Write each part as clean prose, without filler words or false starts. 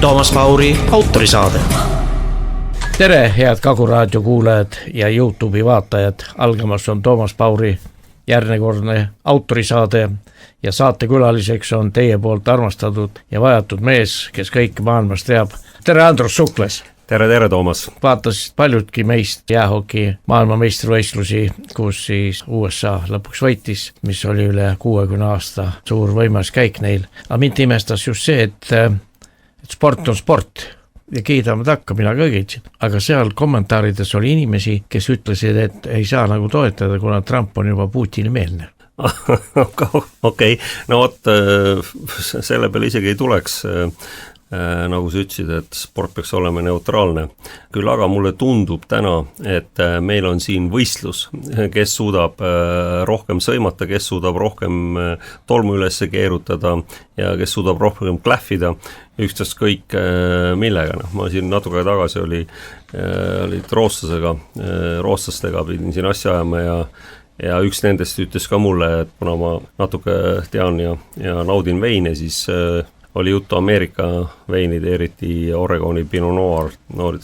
Toomas Pauri autorisaade. Tere, head Kagu Raadio kuulajad ja YouTube'i vaatajad. Algamas on Toomas Pauri järjekordne autorisaade ja saatekülaliseks on teie poolt armastatud ja vajatud mees, kes kõike maailmas teab. Tere, Andrus Sukles! Tere, Toomas! Vaatasid paljudki meist jäähoki maailmameistrivõistlusi, kus siis USA lõpuks võitis, mis oli üle 60 aasta suur võimas käik neil. Aga mind imestas just see, et sport on sport ja kiidame takka, mina ka kiitsin. Aga seal kommentaarides oli inimesi, kes ütlesid, et ei saa nagu toetada, kuna Trump on juba Putini meelne. Okei, no vot, selle peale isegi ei tuleks, nagu sa ütlesid, et sport peaks olema neutraalne. Küll aga mulle tundub täna, et meil on siin võistlus, kes suudab rohkem sõimata, kes suudab rohkem tolmu üles keerutada ja kes suudab rohkem klähvida, ükstast kõik millega. Ma siin natuke tagasi olid rootslastega pidin siin asja ajama ja üks nendest ütles ka mulle, et kuna ma natuke tean ja naudin veine, siis oli juttu Ameerika veinide, eriti Oregoni Pinot Noir,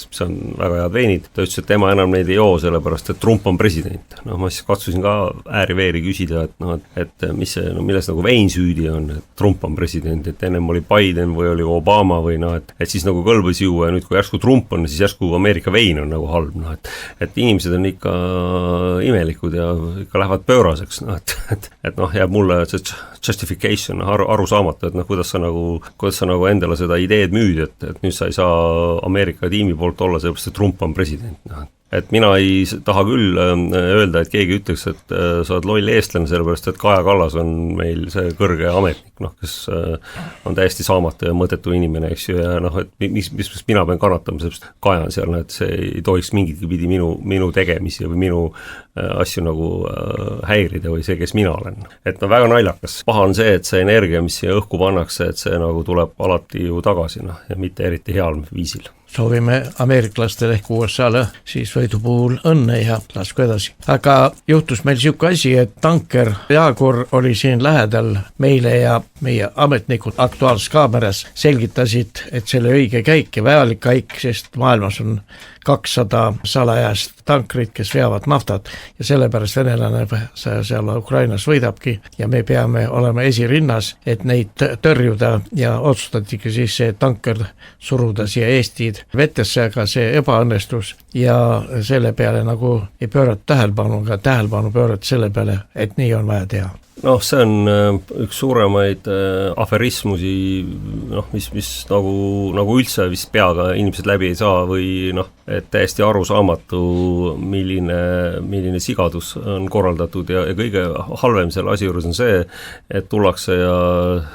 see on väga head veinid. Ta ütles, et tema enam neid ei joo, sellepärast, et Trump on president. Ma siis katsusin ka ääri-veeri küsida, et milles nagu vein süüdi on, et Trump on president, et ennem oli Biden või oli Obama või et siis nagu kõlbas juua ja nüüd kui järsku Trump on, siis järsku Ameerika vein on nagu halb. Et inimesed on ikka imelikud ja ikka lähevad pööraseks. Et jääb mulle see justification aru saamata, et kuidas sa nagu endale seda ideed müüd, et nüüd sa ei saa Ameerika tiimi poolt olla, sellepärast, et Trump on president. Et mina ei taha küll öelda, et keegi ütleks, et sa oled loll eestlane, sellepärast, et Kaja Kallas on meil see kõrge ametnik, kes on täiesti saamatu ja mõttetu inimene, eks ju, ja et mis mina pean kannatama, sellepärast Kaja on seal, et see ei tohiks mingitki pidi minu tegemisi või minu asju nagu häirida või see, kes mina olen. Et väga naljakas. Paha on see, et see energia, mis siia õhku pannakse, et see nagu tuleb alati ju tagasi, ja mitte eriti heal viisil. Soovime ameeriklastele ehk USA-le siis võidu puhul õnne ja lasku edasi. Aga juhtus meil siuke asi, et tanker Jaagur oli siin lähedal meile ja meie ametnikud Aktuaalses Kaameras selgitasid, et selle õige käik ja vajalik käik, sest maailmas on 200 salajast tankrit, kes veavad naftat ja sellepärast venelane seal Ukrainas võidabki ja me peame olema esirinnas, et neid tõrjuda ja otsustatigi siis see tanker suruda siia Eestid vetesse, aga see ebaõnnestus ja selle peale nagu ei pöörata tähelepanu, aga tähelepanu pöörata selle peale, et nii on vaja teha. See on üks suuremaid aferismusi, mis nagu üldse vist peaga inimesed läbi ei saa või et täiesti arusaamatu, milline sigadus on korraldatud ja kõige halvem selle asi juures on see, et tullakse ja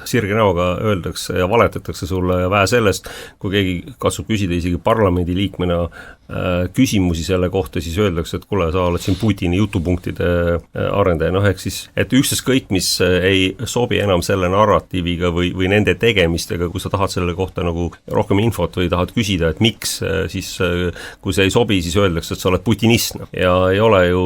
sirge näoga öeldakse ja valetatakse sulle ja vähe sellest, kui keegi katsub küsida isegi parlamendi liikmena küsimusi selle kohta, siis öeldakse, et kuule, sa oled siin Putini jutupunktide arendaja, ehk siis, et üksteist kõik, mis ei sobi enam selle narratiiviga või nende tegemistega, kui sa tahad selle kohta nagu rohkem infot või tahad küsida, et miks, siis kui see ei sobi, siis öeldakse, et sa oled putinist. Ja ei ole ju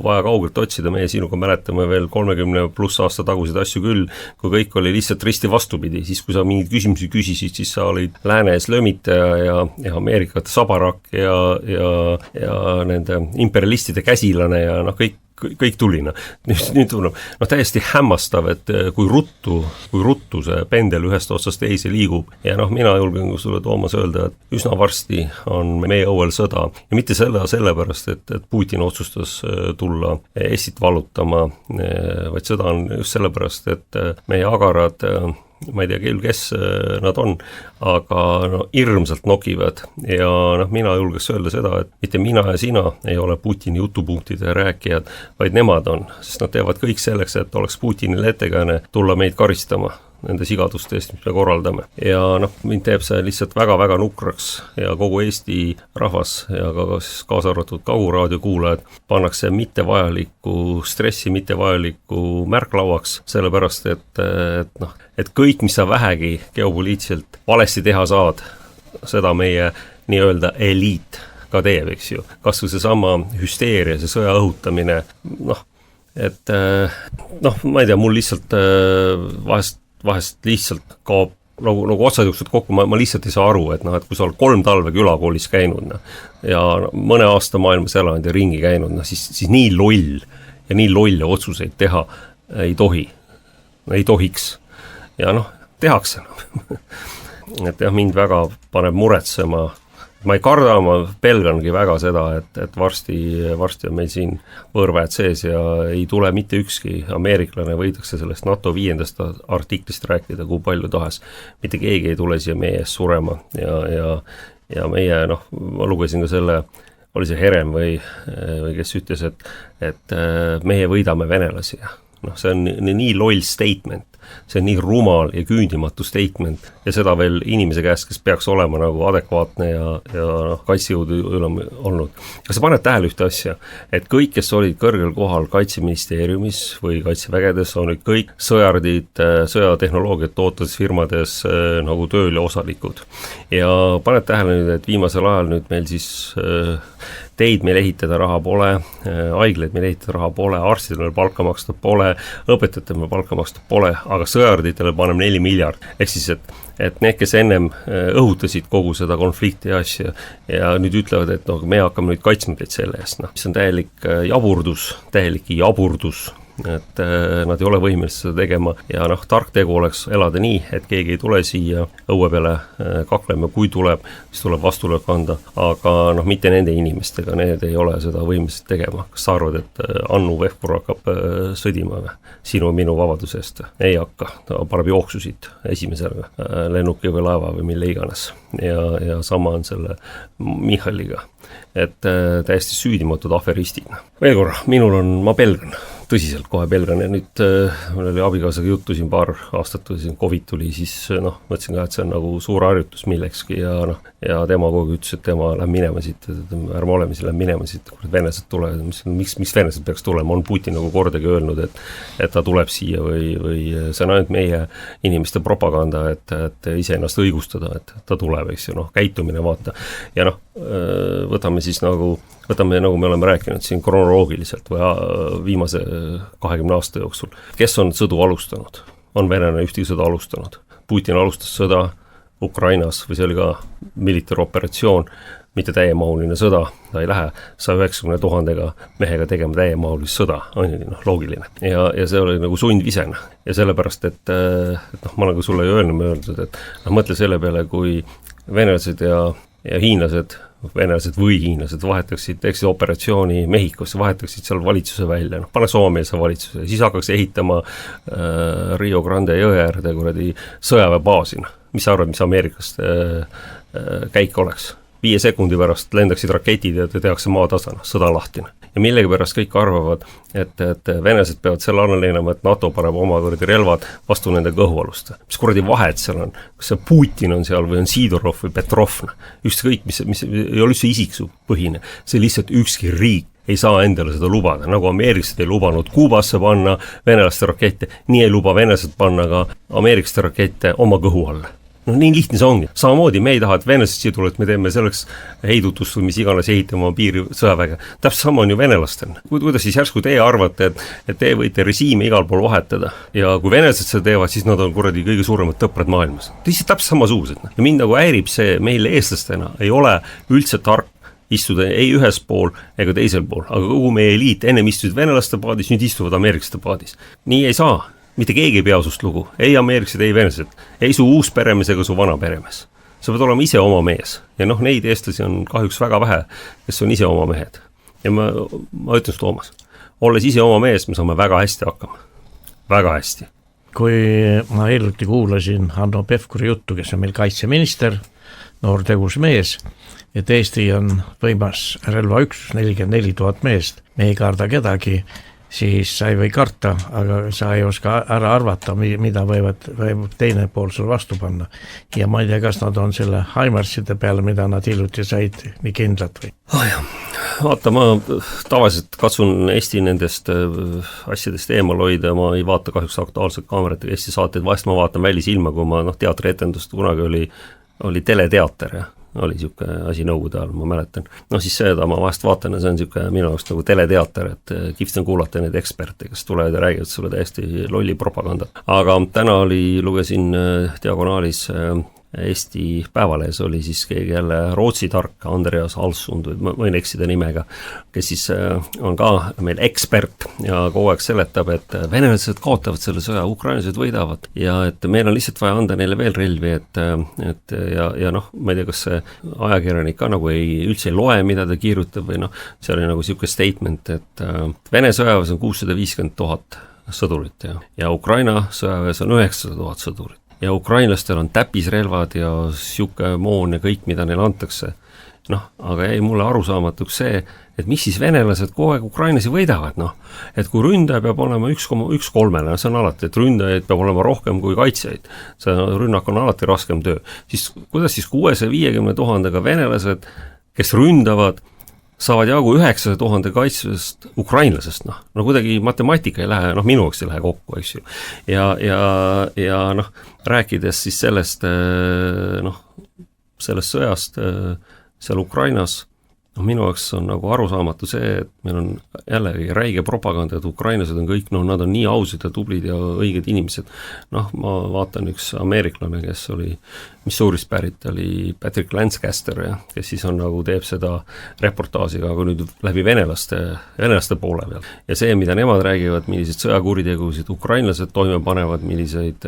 vaja kaugelt otsida, meie sinuga mäletame veel 30+ aasta tagusid asju küll, kui kõik oli lihtsalt risti vastupidi, siis kui sa mingid küsimusi küsisid, siis sa olid läänes lömitaja ja Ameerikate sabarak ja nende imperialistide käsilane ja kõik tuli. Nüüd on täiesti hämmastav, et kui ruttu see pendel ühest otsast teise liigub ja mina julgen sulle, Toomas, öelda, et üsna varsti on meie õuel sõda ja mitte sellepärast, et Putin otsustas tulla Eestit vallutama, vaid sõda on just sellepärast, et meie agarad ma ei tea küll, kes nad on, aga hirmsalt nokivad ja mina julgeks öelda seda, et mitte mina ja sina ei ole Putini jutupunktide rääkijad, vaid nemad on, sest nad teevad kõik selleks, et oleks Putinile ettekääne tulla meid karistama nende sigaduste eest, mis me korraldame. Ja mind teeb see lihtsalt väga-väga nukraks ja kogu Eesti rahvas ja kaasa arvatud Kagu Raadio kuulajad pannakse mittevajalikku stressi, mittevajalikku märklauaks, sellepärast, et kõik, mis sa vähegi geopoliitiliselt valesti teha saad, seda meie nii-öelda eliit ka teeb, eks ju. Kas või see sama hüsteeria, see sõja õhutamine, ma ei tea, mul lihtsalt vahest lihtsalt kaob nagu otsad jooksid kokku, ma lihtsalt ei saa aru, et kui sa oled 3 talve külakoolis käinud ja mõne aasta maailmas elanud ja ringi käinud, siis nii loll ja nii lolle otsuseid teha ei tohiks. Ja tehakse. Et jah, mind väga paneb muretsema. Ma ei karda, ma pelgangi väga seda, et varsti on meil siin võõrväed sees ja ei tule mitte ükski ameeriklane, võidakse sellest NATO 5. artiklist rääkida, kui palju tahes. Mitte keegi ei tule siia meie ees surema ja meie, ma lugesin ka selle, oli see Herem või kes ütles, et meie võidame venelasi. See on nii loll statement. See on nii rumal ja küündimatu statement ja seda veel inimese käest, kes peaks olema nagu adekvaatne ja kaitsejõudu olnud. Kas sa paned tähele ühte asja, et kõik, kes olid kõrgel kohal kaitseministeeriumis või kaitsevägedes, on nüüd kõik sõjardid, sõjatehnoloogiat tootes firmades nagu tööl ja osalikud. Ja paned tähele nüüd, et viimasel ajal nüüd meil siis teid meil ehitada raha pole, haigleid meil ehitada raha pole, arstidele meil palka maksta pole, õpetajatele meil palka maksta pole, aga sõjarditele paneme 4 miljard. Ehk siis, et need, kes ennem õhutasid kogu seda konflikti ja asja ja nüüd ütlevad, et me hakkame nüüd kaitsma teid selle eest. Mis on täielik jaburdus. Et nad ei ole võimelised seda tegema ja tark tegu oleks elada nii, et keegi ei tule siia õue peale kaklema, kui tuleb, siis tuleb vastulöök anda, aga mitte nende inimestega, need ei ole seda võimelised tegema. Kas sa arvad, et Annu Vehkur hakkab sõdima sinu minu vabaduse eest? Ei hakka, ta paneb jooksusid esimesel lennuki või laeva või mille iganes ja sama on selle Michaliga, et täiesti süüdimatud aferistid. Veel korra, ma pelgan. Tõsiselt kohe pelgan ja nüüd mul oli abikaasaga juttu siin paar aastat, kui siin COVID tuli, siis mõtlesin ka, et see on nagu suur harjutus millekski ja tema kogu ütles, et tema läheb minema siit, ärme oleme siin, läheb minema siit, kui venelased tulevad, miks venelased peaks tulema, on Putin nagu kordagi öelnud, et ta tuleb siia või see on ainult meie inimeste propaganda, et ise ennast õigustada, et ta tuleb, eks ju, käitumine vaata ja võtame nagu me oleme rääkinud siin kronoloogiliselt või viimase 20 aasta jooksul. Kes on sõdu alustanud? On venelane ühtegi sõda alustanud. Putin alustas sõda Ukrainas või see oli ka militaaroperatsioon, mitte täiemahuline sõda, ta ei lähe 190 000 mehega tegema täiemahulist sõda, on ju loogiline. Ja see oli nagu sundvisena ja sellepärast, et ma olen ka sulle ju öelnud, et mõtle selle peale, kui venelased ja venelased või hiinlased teeksid operatsiooni Mehhikosse, vahetaksid seal valitsuse välja, paneks omameelse valitsuse, siis hakkaks ehitama Rio Grande jõe äärde sõjaväebaasina. Mis sa arvad, mis Ameerikast käik oleks? 5 sekundi pärast lendaksid raketid ja tehakse maatasana, sõda lahtine. Ja millegi pärast kõik arvavad, et venelased peavad selle annaleenama, et NATO paneb oma relvad vastu nende kõhualuste. Mis kuradi vahet seal on? Kas see Putin on seal või on Sidorov või Petrovna? Ükskõik, mis ei ole üldse isiksupõhine. See lihtsalt ükski riik ei saa endale seda lubada, nagu ameeriklased ei lubanud Kuubasse panna venelaste rakette, nii ei luba venelased panna ka ameeriklaste rakette oma kõhu alla. Nii lihtne see ongi. Samamoodi me ei taha, et venelased siia tulevad, me teeme selleks heidutust või mis iganes ehitama piiri sõjaväge. Täpselt sama on ju venelastel. Kuidas siis järsku teie arvate, et te võite režiimi igal pool vahetada ja kui venelased seda teevad, siis nad on kuradi kõige suuremad tõprad maailmas. Lihtsalt täpselt samasugused. Ja mind nagu häirib see, meil eestlastena ei ole üldse tark istuda ei ühes pool ega teisel pool, aga kogu meie eliit ennem istusid venelaste paadis, nüüd istuvad ameeriklaste paadis. Nii ei saa. Mitte keegi ei pea sust lugu, ei ameeriklased, ei venelased, ei su uus peremees ega su vana peremees. Sa pead olema ise oma mees ja neid eestlasi on kahjuks väga vähe, kes on ise oma mehed. Ja ma ütlen Toomas, olles ise oma mees, me saame väga hästi hakkama. Väga hästi. Kui ma hiljuti kuulasin Hanno Pevkuri juttu, kes on meil kaitseminister, noor tegus mees, et Eesti on võimas relvaüksus 44 000 meest, me ei karda kedagi, siis sa ei või karta, aga sa ei oska ära arvata, mida võivad teine pool sul vastu panna. Ja ma ei tea, kas nad on selle Heimarside peale, mida nad hiljuti said nii kindlad või? Vaata, ma tavaliselt katsun Eesti nendest asjadest eemal hoida, ma ei vaata kahjuks aktuaalselt kaameratega Eesti saateid, vahest ma vaatan välisilma, kui ma teatrietendust kunagi oli teleteater ja oli niisugune asi nõukogude ajal, ma mäletan. No siis seda ma vahest vaatan ja see on niisugune minu jaoks nagu teleteater, et kihvt on kuulata neid eksperte, kes tulevad ja räägivad sulle täiesti lolli propaganda. Aga täna lugesin Diagonaalis Eesti Päevalehes oli siis keegi jälle Rootsi tark, Andreas Alsund, või ma võin eksida nimega, kes siis on ka meil ekspert ja kogu aeg seletab, et venelased kaotavad selle sõja, ukrainlased võidavad ja et meil on lihtsalt vaja anda neile veel relvi, et ja noh, ma ei tea, kas see ajakirjanik ka nagu üldse ei loe, mida ta kirjutab või noh, see oli nagu niisugune statement, et Vene sõjaväes on 650 000 sõdurit ja Ukraina sõjaväes on 900 000 sõdurit. Ja ukrainlastel on täpisrelvad ja siuke moon ja kõik, mida neile antakse. Noh, aga jäi mulle arusaamatuks see, et mis siis venelased kogu aeg ukrainlasi võidavad, noh. Et kui ründaja peab olema 1,3, see on alati, et ründajaid peab olema rohkem kui kaitsjaid. See rünnak on alati raskem töö. Siis kuidas siis 650 000 venelased, kes ründavad, saavad jagu 900 000 kaitsvast ukrainlasest, noh. No kuidagi matemaatika ei lähe, noh minu jaoks ei lähe kokku, eks ju. Ja noh, rääkides siis sellest, noh, sellest sõjast seal Ukrainas, no minu jaoks on nagu arusaamatu see, et meil on jällegi räige propaganda, et ukrainlased on kõik, noh, nad on nii ausad ja tublid ja õiged inimesed. Noh, ma vaatan üks ameeriklane, kes oli Missouris pärit, oli Patrick Lancaster, kes siis on nagu teeb seda reportaažiga, aga nüüd läbi venelaste poole peal. Ja see, mida nemad räägivad, milliseid sõjakuritegusid ukrainlased toime panevad, milliseid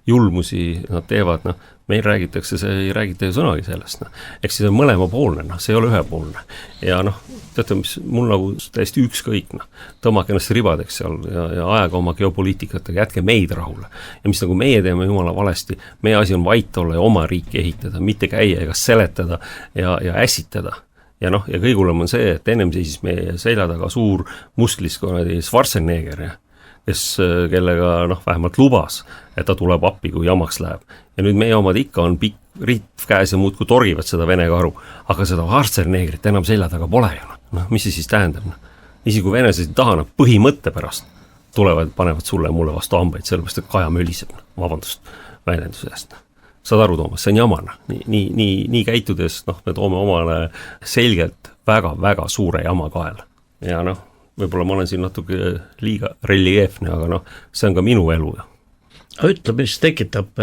julmusi nad teevad, noh, meil räägitakse, see ei räägita ju sõnagi sellest, noh. Eks see on mõlemapoolne, noh, see ei ole ühepoolne. Ja noh, teate, mis mul nagu täiesti ükskõik, noh, tõmmake ennast ribadeks seal ja aega oma geopoliitikatega, jätke meid rahule. Ja mis nagu meie teeme jumala valesti, meie asi on vait olla ja oma riiki ehitada, mitte käia ega seletada ja ässitada. Ja noh, ja kõigulem on see, et ennem siis meie selja taga suur musklis Schwarzenegger, kellega noh, vähemalt lubas, et ta tuleb appi, kui jamaks läheb. Ja nüüd meie omad ikka on pikk ritt käes ja muudku torgivad seda Vene karu, aga seda Schwarzeneggerit enam selja taga pole ju. Noh, mis see siis tähendab? Isegi kui venelased ei taha, põhimõtte pärast tulevad, panevad sulle ja mulle vastu hambaid, sellepärast, et kaja möliseb, vabandust väljenduse eest. Saad aru, Toomas, see on jamana. Nii käitudes, noh, me toome omale selgelt väga suure jama kaela. Ja noh, võib-olla ma olen siin natuke liiga reljeefne, aga noh, see on ka minu elu. Ütle, mis tekitab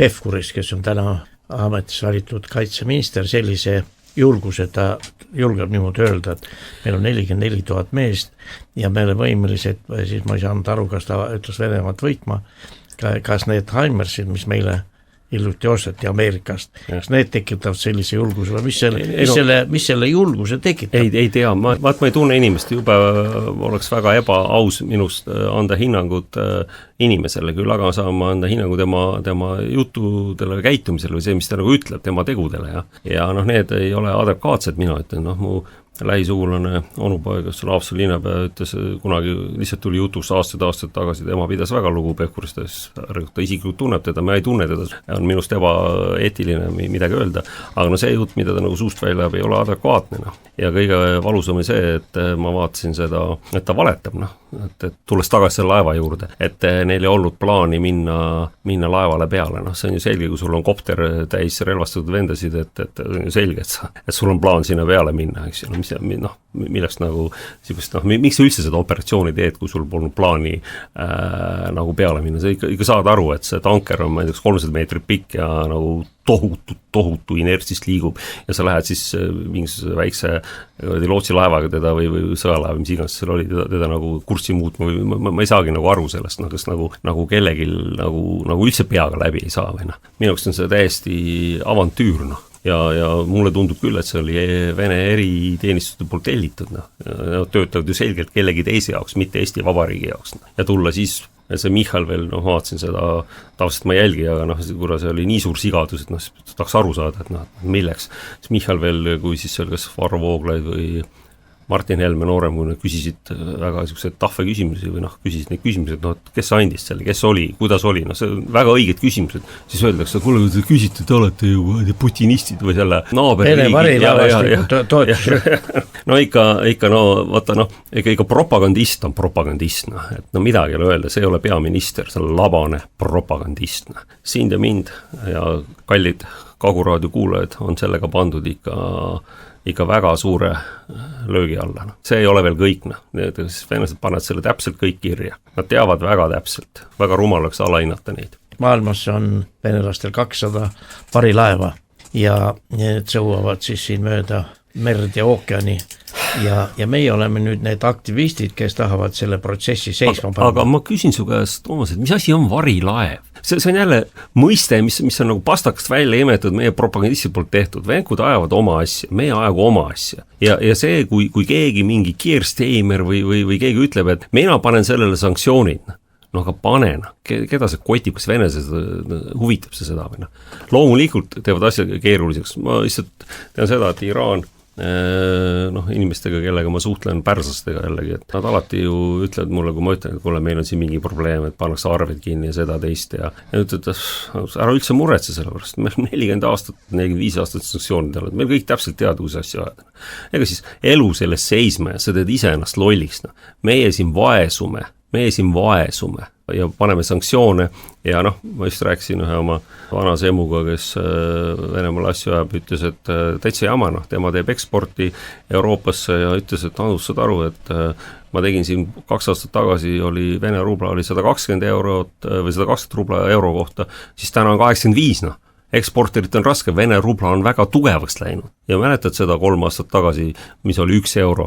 Pevkuris, kes on täna ametis valitud kaitseminister, sellise julguse, ta julgeb niimoodi öelda, et meil on 44 000 meest ja meile võimelised, siis ma ei saanud aru, kas ta ütles Venemaad võitma, kas need Heimersid, mis meile hiljuti osteti Ameerikast, kas need tekitavad sellise julguse või mis selle julguse tekitab? Ei tea, ma ei tunne inimest, juba oleks väga ebaaus minust anda hinnangut inimesele, küll aga saan ma anda hinnangu tema jutudele või käitumisele või see, mis ta nagu ütleb tema tegudele. Ja noh, need ei ole adekvaatsed, mina ütlen, noh, mu lähisugulane onupoeg, kes Haapsalu linnapea ütles, kunagi lihtsalt tuli jutuks aastaid tagasi, tema pidas väga lugu Pevkurist, ta isiklikult tunneb teda, ma ei tunne teda, on minust ebaeetiline midagi öelda, aga no see jutt, mida ta nagu suust välja ei ole adekvaatne. No. Ja kõige valusam oli see, et ma vaatasin seda, et ta valetab, noh, et tulles tagasi selle laeva juurde, et neil ei olnud plaani minna laevale peale, noh, see on ju selge, kui sul on kopter täis relvastatud vendasid, et on ju selge, et sul on plaan sinna peale minna, eks ju, noh, milleks nagu sibust, noh, miks sa üldse seda operatsiooni teed, kui sul polnud plaani nagu peale minna, sa ikka saad aru, et see tanker on, ma ei tea, 300 meetrit pikk ja nagu tohutu inertsist liigub ja sa lähed siis mingisuguse väikse lootsi laevaga teda või sõjalaeva, mis iganes seal oli, teda nagu kurssi muutma või ma ei saagi nagu aru sellest, noh, kas nagu kellegi nagu üldse peaga läbi ei saa või noh. Minu jaoks on see täiesti avantüür, noh. Ja mulle tundub küll, et see oli Vene eriteenistuste poolt tellitud, noh. Nad töötavad ju selgelt kellegi teise jaoks, mitte Eesti Vabariigi jaoks. No. Ja tulla siis, see Michal veel, noh, vaatasin seda, tavaliselt ma jälgi, aga noh, kuna see oli nii suur sigadus, et noh, tahaks aru saada, et noh, milleks. Siis Michal veel, kui siis seal kas Varro Vooglaid või Martin Helme noorem, kui nad küsisid väga selliseid tahve küsimusi või küsisid neid küsimusi, et kes andis selle, kes oli, kuidas oli, see on väga õiged küsimused, siis öeldakse, kuule, te küsite, te olete ju putinistid või selle naaberriigi. No ikka propagandist on propagandist, et midagi ei ole öelda, see ei ole peaminister, see on labane propagandist. Sind ja mind ja kallid Kaguraadio kuulajad on sellega pandud ikka väga suure löögi alla. See ei ole veel kõik, venelased panevad selle täpselt kõik kirja. Nad teavad väga täpselt, väga rumalaks alahinnata neid. Maailmas on venelastel 200 parilaeva ja need sõuavad siis siin mööda merd ja ookeani ja meie oleme nüüd need aktivistid, kes tahavad selle protsessi seisma panna. Aga ma küsin su käest, Toomas, et mis asi on varilaev? See on jälle mõiste, mis on nagu pastakast välja imetud meie propagandistide poolt tehtud. Venkud ajavad oma asja, meie ajagu oma asja. Ja see, kui keegi mingi Keersteimer või keegi ütleb, et mina panen sellele sanktsioonid, aga panen, keda see kotib, kas venelased huvitab see seda või Loomulikult teevad asja keeruliseks. Ma lihtsalt tean seda, et Iraan inimestega, kellega ma suhtlen pärslastega jällegi, et nad alati ju ütlevad mulle, kui ma ütlen, et kuule, meil on siin mingi probleem, et pannakse arved kinni ja seda teist ja ütled, ära üldse muretse selle pärast, meil 40 aastat, 45 aastat sanktsioonid oled, meil kõik täpselt teada, kus asja ajada. Ega siis elu selles seisma ja sa teed ise ennast lolliks. Meie siin vaesume ja paneme sanktsioone ja ma just rääkisin ühe oma vanas emuga, kes Venemaal asju ajab, ütles, et täitsa jama, tema teeb eksporti Euroopasse ja ütles, et saad aru, et ma tegin siin 2 aastat tagasi, oli Vene rubla oli 120 eurot või 120 rubla euro kohta, siis täna on 85, eksporterit on raske, Vene rubla on väga tugevaks läinud ja mäletad seda 3 aastat tagasi, mis oli 1 euro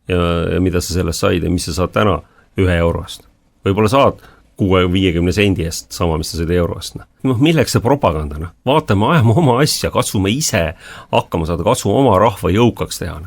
ja mida sa sellest said ja mis sa saad täna 1 eurost. Võib-olla saad 6-50 sendi eest sama, mis sa said eurost. Milleks see propaganda? Vaatame, ajame oma asja, katsume ise hakkama saada, katsume oma rahva jõukaks teha.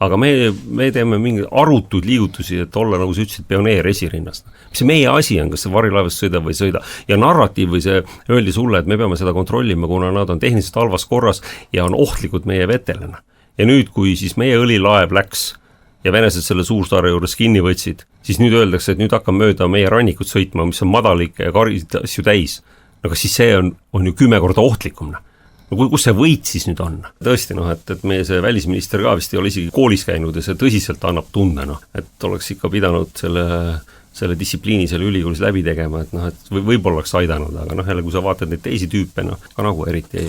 Aga me teeme mingeid arutuid liigutusi, et olla, nagu sa ütlesid, pioneer esirinnast. Mis see meie asi on, kas see varilaevast sõida või sõida? Ja narratiiv või see öeldi sulle, et me peame seda kontrollima, kuna nad on tehniliselt halvas korras ja on ohtlikud meie vetelena. Ja nüüd, kui siis meie õlilaev läks ja venesed selle Suursaare juures kinni võtsid, siis nüüd öeldakse, et nüüd hakkab mööda meie rannikut sõitma, mis on madalikke ja karid asju täis. Aga siis see on ju 10 korda ohtlikum. Kus see võit siis nüüd on? Tõesti, et meie see välisminister ka vist ei ole isegi koolis käinud ja see tõsiselt annab tunde, et oleks ikka pidanud selle distsipliini selle ülikoolis läbi tegema, et võib-olla oleks aidanud, aga jälle, kui sa vaatad neid teisi tüüpe, ka nagu eriti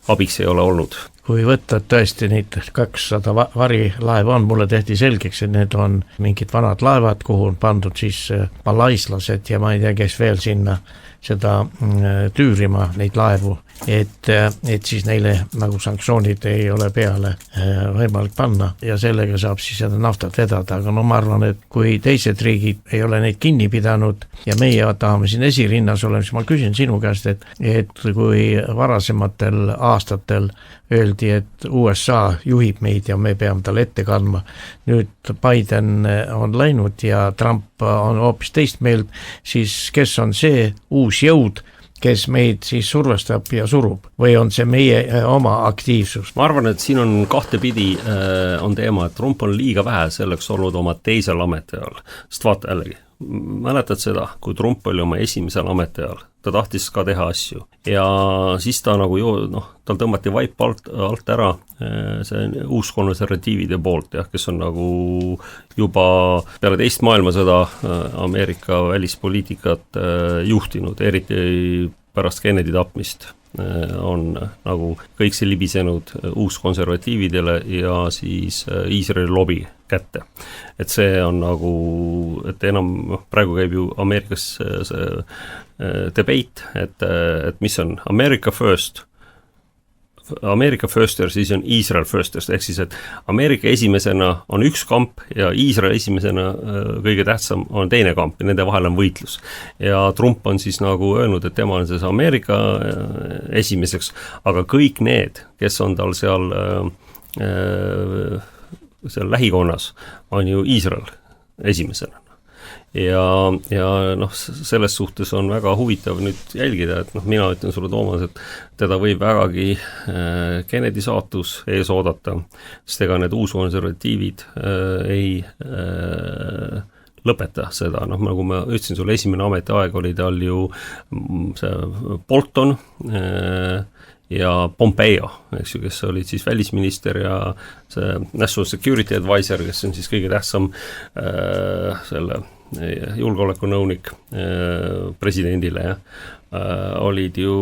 abiks ei ole olnud. Kui võtta tõesti neid 200 varilaeva on, mulle tehti selgeks, et need on mingid vanad laevad, kuhu on pandud siis malaislased ja ma ei tea, kes veel sinna seda tüürima neid laevu, et siis neile nagu sanktsioonid ei ole peale võimalik panna ja sellega saab siis seda naftat vedada, aga ma arvan, et kui teised riigid ei ole neid kinni pidanud ja meie tahame siin esirinnas olema, siis ma küsin sinu käest, et kui varasematel aastatel öeldi, et USA juhib meid ja me peame talle ette kandma. Nüüd Biden on läinud ja Trump on hoopis teist meelt, siis kes on see uus jõud, kes meid siis survestab ja surub või on see meie oma aktiivsus? Ma arvan, et siin on kahtepidi on teema, et Trump on liiga vähe selleks olnud oma teisel ametiajal, sest vaata jällegi, mäletad seda, kui Trump oli oma esimesel ametiajal, ta tahtis ka teha asju ja siis ta nagu tal tõmmati vaip alt ära see uus konservatiivide poolt, kes on nagu juba peale teist maailmasõda Ameerika välispoliitikat juhtinud, eriti pärast Kennedy tapmist on nagu kõik see libisenud uuskonservatiividele ja siis Iisraeli lobi kätte. Et see on nagu, et enam praegu käib ju Ameerikas see debate, et mis on America first ja siis on Iisrael first, ehk siis, et Ameerika esimesena on üks kamp ja Iisrael esimesena kõige tähtsam on teine kamp ja nende vahel on võitlus. Ja Trump on siis nagu öelnud, et tema on siis Ameerika esimeseks, aga kõik need, kes on tal seal lähikonnas, on ju Iisrael esimesena. ja noh, selles suhtes on väga huvitav nüüd jälgida, et noh, mina ütlen sulle, Toomas, et teda võib vägagi Kennedy saatus ees oodata, sest ega need uuskonservatiivid ei lõpeta seda, noh nagu ma ütlesin sulle, esimene ametiaeg oli tal ju see Bolton ja Pompeo, eks ju, kes olid siis välisminister ja see National Security Advisor, kes on siis kõige tähtsam selle julgeolekunõunik presidendile, olid ju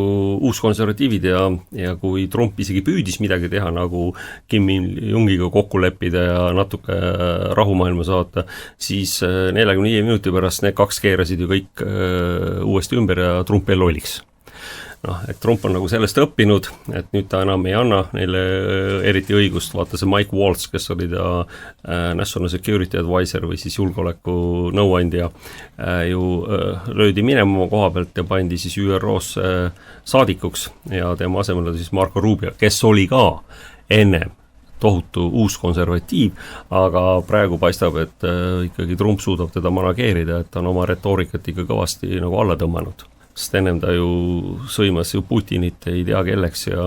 uuskonservatiivid ja kui Trump isegi püüdis midagi teha, nagu Kim Il-jungiga kokku leppida ja natuke rahumaailma saata, siis 45 minuti pärast need kaks keerasid ju kõik uuesti ümber ja Trump jälle lolliks. Noh, et Trump on nagu sellest õppinud, et nüüd ta enam ei anna neile eriti õigust, vaata see Mike Waltz, kes oli ta National Security Advisor või siis julgeoleku nõuandja, ju löödi minema oma koha pealt ja pandi siis ÜROs saadikuks ja tema asemel oli siis Marco Rubio, kes oli ka ennem tohutu uus konservatiiv, aga praegu paistab, et ikkagi Trump suudab teda manageerida, et ta on oma retoorikat ikka kõvasti nagu alla tõmmanud. Sest ennem ta ju sõimas ju Putinit ei tea kelleks ja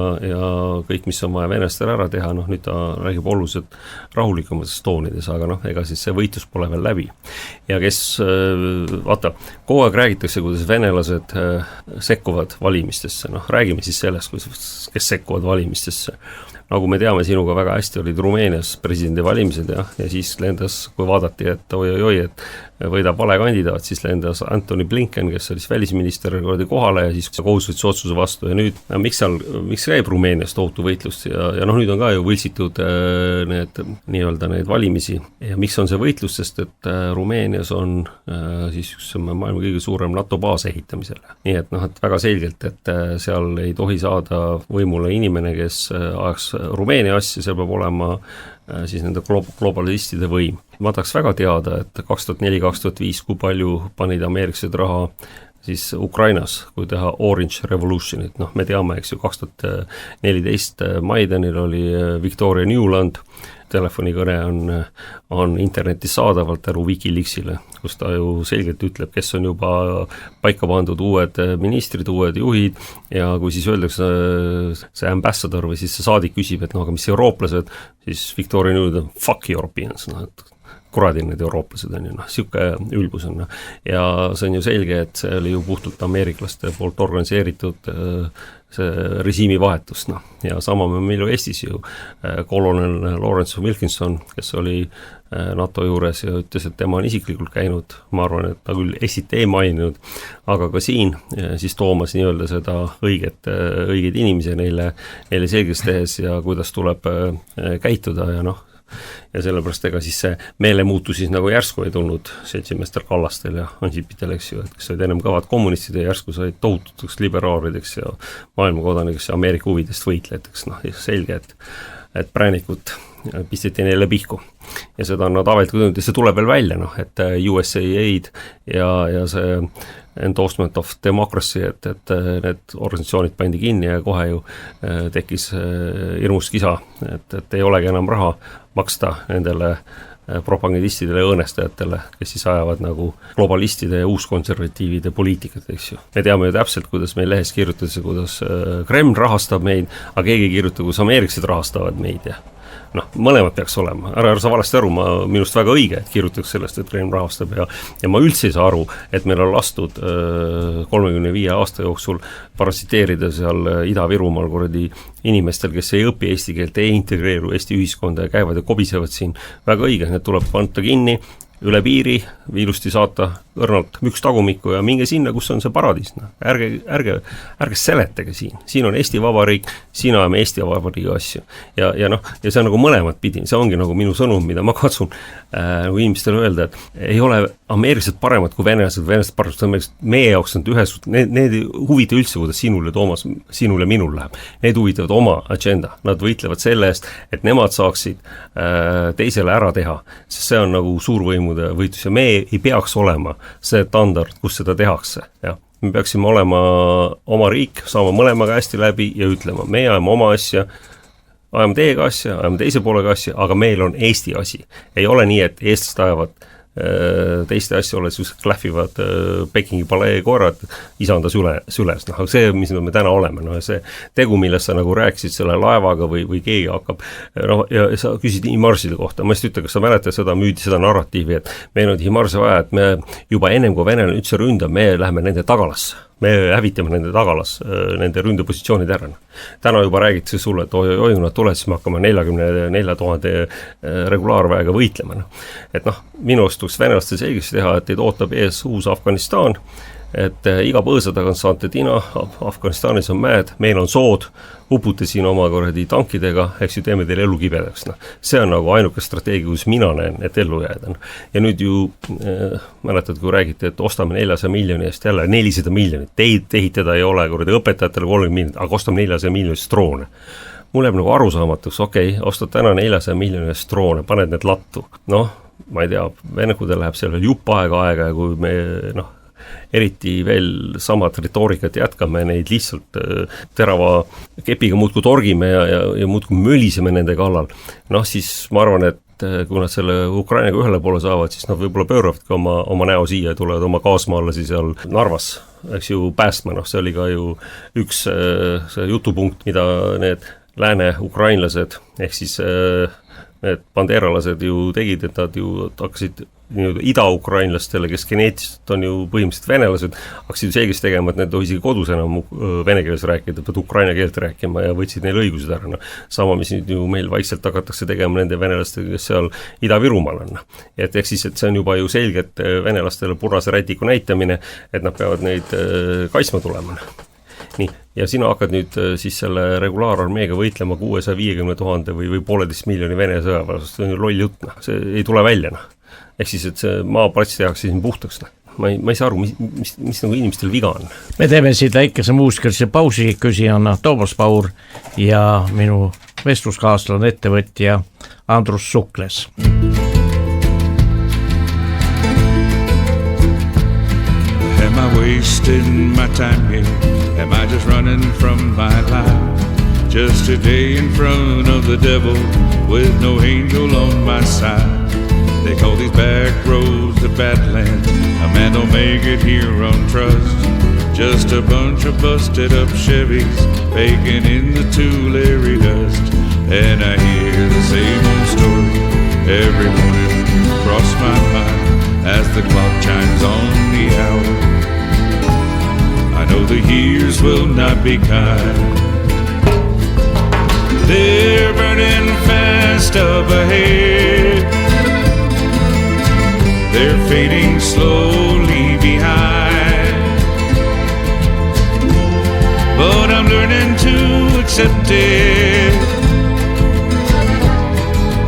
kõik, mis on vaja venestele ära teha, noh nüüd ta räägib oluliselt rahulikumates toonides, aga noh, ega siis see võitlus pole veel läbi. Ja kes, vaata, kogu aeg räägitakse, kuidas venelased sekkuvad valimistesse, noh räägime siis sellest, kes sekkuvad valimistesse. Nagu me teame, sinuga väga hästi olid Rumeenias presidendi valimised ja siis lendas, kui vaadati, et oi, et võidab vale kandidaat, siis lendas Antony Blinken, kes oli välisminister kohale ja siis kohus võttis otsuse vastu ja nüüd, miks käib Rumeenias tohutu võitlust ja noh, nüüd on ka ju võltsitud need valimisi ja miks on see võitlus, sest et Rumeenias on siis üks maailma kõige suurem NATO baas ehitamisel. Nii et noh, et väga selgelt, et seal ei tohi saada võimule inimene, kes ajaks Rumeenia asja, seal peab olema siis nende globalistide võim. Ma tahaks väga teada, et 2004-2005, kui palju panid ameeriklased raha siis Ukrainas, kui teha Orange Revolutionit, noh me teame, eks ju, 2014 Maidanil oli Victoria Newland, telefonikõne on internetis saadavalt tänu Wikileaksile, kus ta ju selgelt ütleb, kes on juba paika pandud uued ministrid, uued juhid ja kui siis öeldakse see ambassador või siis see saadik küsib, et noh, aga mis eurooplased, siis Victoria Newland, fuck Europeans, noh, et kuradi need eurooplased on ju, noh, siuke ülbus on. Ja see on ju selge, et see oli ju puhtult ameeriklaste poolt organiseeritud see režiimi vahetus, noh, ja sama meil ju Eestis ju kolonel Lawrence Wilkinson, kes oli NATO juures ja ütles, et tema on isiklikult käinud, ma arvan, et ta küll Eestit ei maininud, aga ka siin siis toomas nii-öelda seda õigeid inimesi neile selgeks tehes ja kuidas tuleb käituda ja noh, ja sellepärast ega siis see meelemuutus siis nagu järsku ei tulnud seltsimeester Kallastel ja Ansipitel, eks ju, et kes olid ennem kõvad kommunistid ja järsku said tohututeks liberaalideks ja maailmakodanikeks ja Ameerika huvidest võitlejateks, noh selge, et präänikut pisteti neile pihku ja seda on nad avalikult öelnud ja see tuleb veel välja, noh, et USAID ja see endorsement of democracy, et need organisatsioonid pandi kinni ja kohe ju tekkis hirmus kisa, et ei olegi enam raha maksta nendele propagandistidele ja õõnestajatele, kes siis ajavad nagu globalistide ja uuskonservatiivide poliitikat, eks ju. Me teame ju täpselt, kuidas meil lehes kirjutatakse, kuidas Kreml rahastab meid, aga keegi ei kirjuta, kuidas ameeriklased rahastavad meid ja noh, mõlemad peaks olema, ära sa valesti aru, minust väga õige, et kirjutaks sellest, et Kreml rahastab ja ma üldse ei saa aru, et meil on lastud 35 aasta jooksul parasiteerida seal Ida-Virumaal kuradi inimestel, kes ei õpi eesti keelt, ei integreeru Eesti ühiskonda ja käivad ja kobisevad siin, väga õige, need tuleb panta kinni, üle piiri, viilusti saata õrnalt müks tagumikku ja minge sinna, kus on see paradiis. No. Ärge seletage siin on Eesti Vabariik, siin ajame Eesti Vabariigi asju. Ja noh, ja see on nagu mõlemad pidi, see ongi nagu minu sõnum, mida ma katsun nagu inimestele öelda, et ei ole ameeriklased paremad kui venelased paremad, meie jaoks on ühesugused, need ei huvita üldse, kuidas sinule, Toomas, sinule minul läheb. Need huvitavad oma agenda, nad võitlevad selle eest, et nemad saaksid teisele ära teha, sest see on nagu suurvõimude võitlus ja me ei peaks olema see standard, kus seda tehakse, jah. Me peaksime olema oma riik, saama mõlemaga hästi läbi ja ütlema, me ajame oma asja, ajame teiega asja, ajame teise poolega asja, aga meil on Eesti asi. Ei ole nii, et eestlased ajavad teiste asju olles just klähvivad Pekingi palee koerad isandas süles, noh, see, mis me täna oleme, noh, see tegu, millest sa nagu rääkisid selle laevaga või keegi hakkab, noh, ja sa küsid Himarside kohta, ma just ütlen, kas sa mäletad seda müüdi, seda narratiivi, et meil on Himarse vaja, et me juba ennem kui venelane üldse ründab, me läheme nende tagalasse. Me hävitame nende tagalas, nende ründepositsioonid ära. Täna juba räägitakse sulle, et oi, nad tuleb, siis me hakkame 44 000 regulaarväega võitlema. Et noh, minu tuleks venelaste selgeks teha, et teid ootab ees uus Afganistan, et iga põõsa tagant saate tina, Afganistanis on mäed, meil on sood, upute siin oma korradi tankidega, eks ju teeme teile elu kibedaks. No. See on nagu ainuke strateegia, kus mina näen, et ellu jääda. No. Ja nüüd ju mäletad, kui räägiti, et ostame 400 miljoni eest jälle 400 miljonit, teid ehitada ei ole, korradi õpetajatele 30 miljonit, aga ostame 400 miljonist droone. Mul jääb nagu arusaamatuks, okei, ostad täna 400 miljoni eest droone, paned need lattu. Noh, ma ei tea, Venekudel läheb seal veel jupp aega ja kui me, noh, eriti veel samad retoorikat jätkame, neid lihtsalt terava kepiga muudkui torgime ja muudkui möliseme nende kallal. Noh, siis ma arvan, et kui nad selle Ukrainaga ühele poole saavad, siis nad võib-olla pööravadki oma näo siia ja tulevad oma kaasmaalasi seal Narvas, eks ju, päästma. Noh, see oli ka ju üks see jutupunkt, mida need lääne ukrainlased ehk siis need bandeeralased ju tegid, et nad ju hakkasid ida-ukrainlastele, kes geneetiliselt on ju põhimõtteliselt venelased, hakkasid ju selgeks tegema, et need isegi kodus enam vene keeles rääkida, pead ukraina keelt rääkima ja võtsid neil õigused ära. No. Sama, mis nüüd ju meil vaikselt hakatakse tegema nende venelastega, kes seal Ida-Virumaal on. Et ehk siis, et see on juba ju selgelt venelastele punase rätiku näitamine, et nad peavad neid kaitsma tulema. Nii, ja sina hakkad nüüd siis selle regulaararmeega võitlema 650 000 või 1,5 miljoni vene sõjaväelast, see on ju loll jutt, see ei tule välja. Ehk siis, et see maaplats tehakse siin puhtaks. Ma ei saa aru, mis nagu inimestel viga on. Me teeme siit väikese muusikalise pausi, küsijana Toomas Paur ja minu vestluskaaslane ettevõtja Andrus Sukles. Am I wasting my time here? Am I just running from my life? Just a day in front of the devil with no angel on my side. They call these back roads the Badlands. A man don't make it here on trust. Just a bunch of busted up Chevys baking in the Tulare dust. And I hear the same old story every morning cross my mind as the clock chimes on the hour. I know the years will not be kind. They're burning fast up ahead. They're fading slowly behind. But I'm learning to accept it,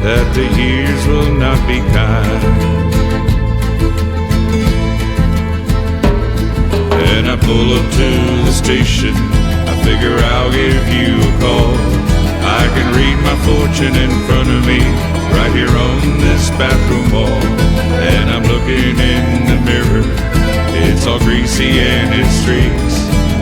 that the years will not be kind. And I pull up to the station, I figure I'll give you a call. I can read my fortune in front of me, right here on this bathroom wall. And I'm looking in the mirror, it's all greasy and it streaks.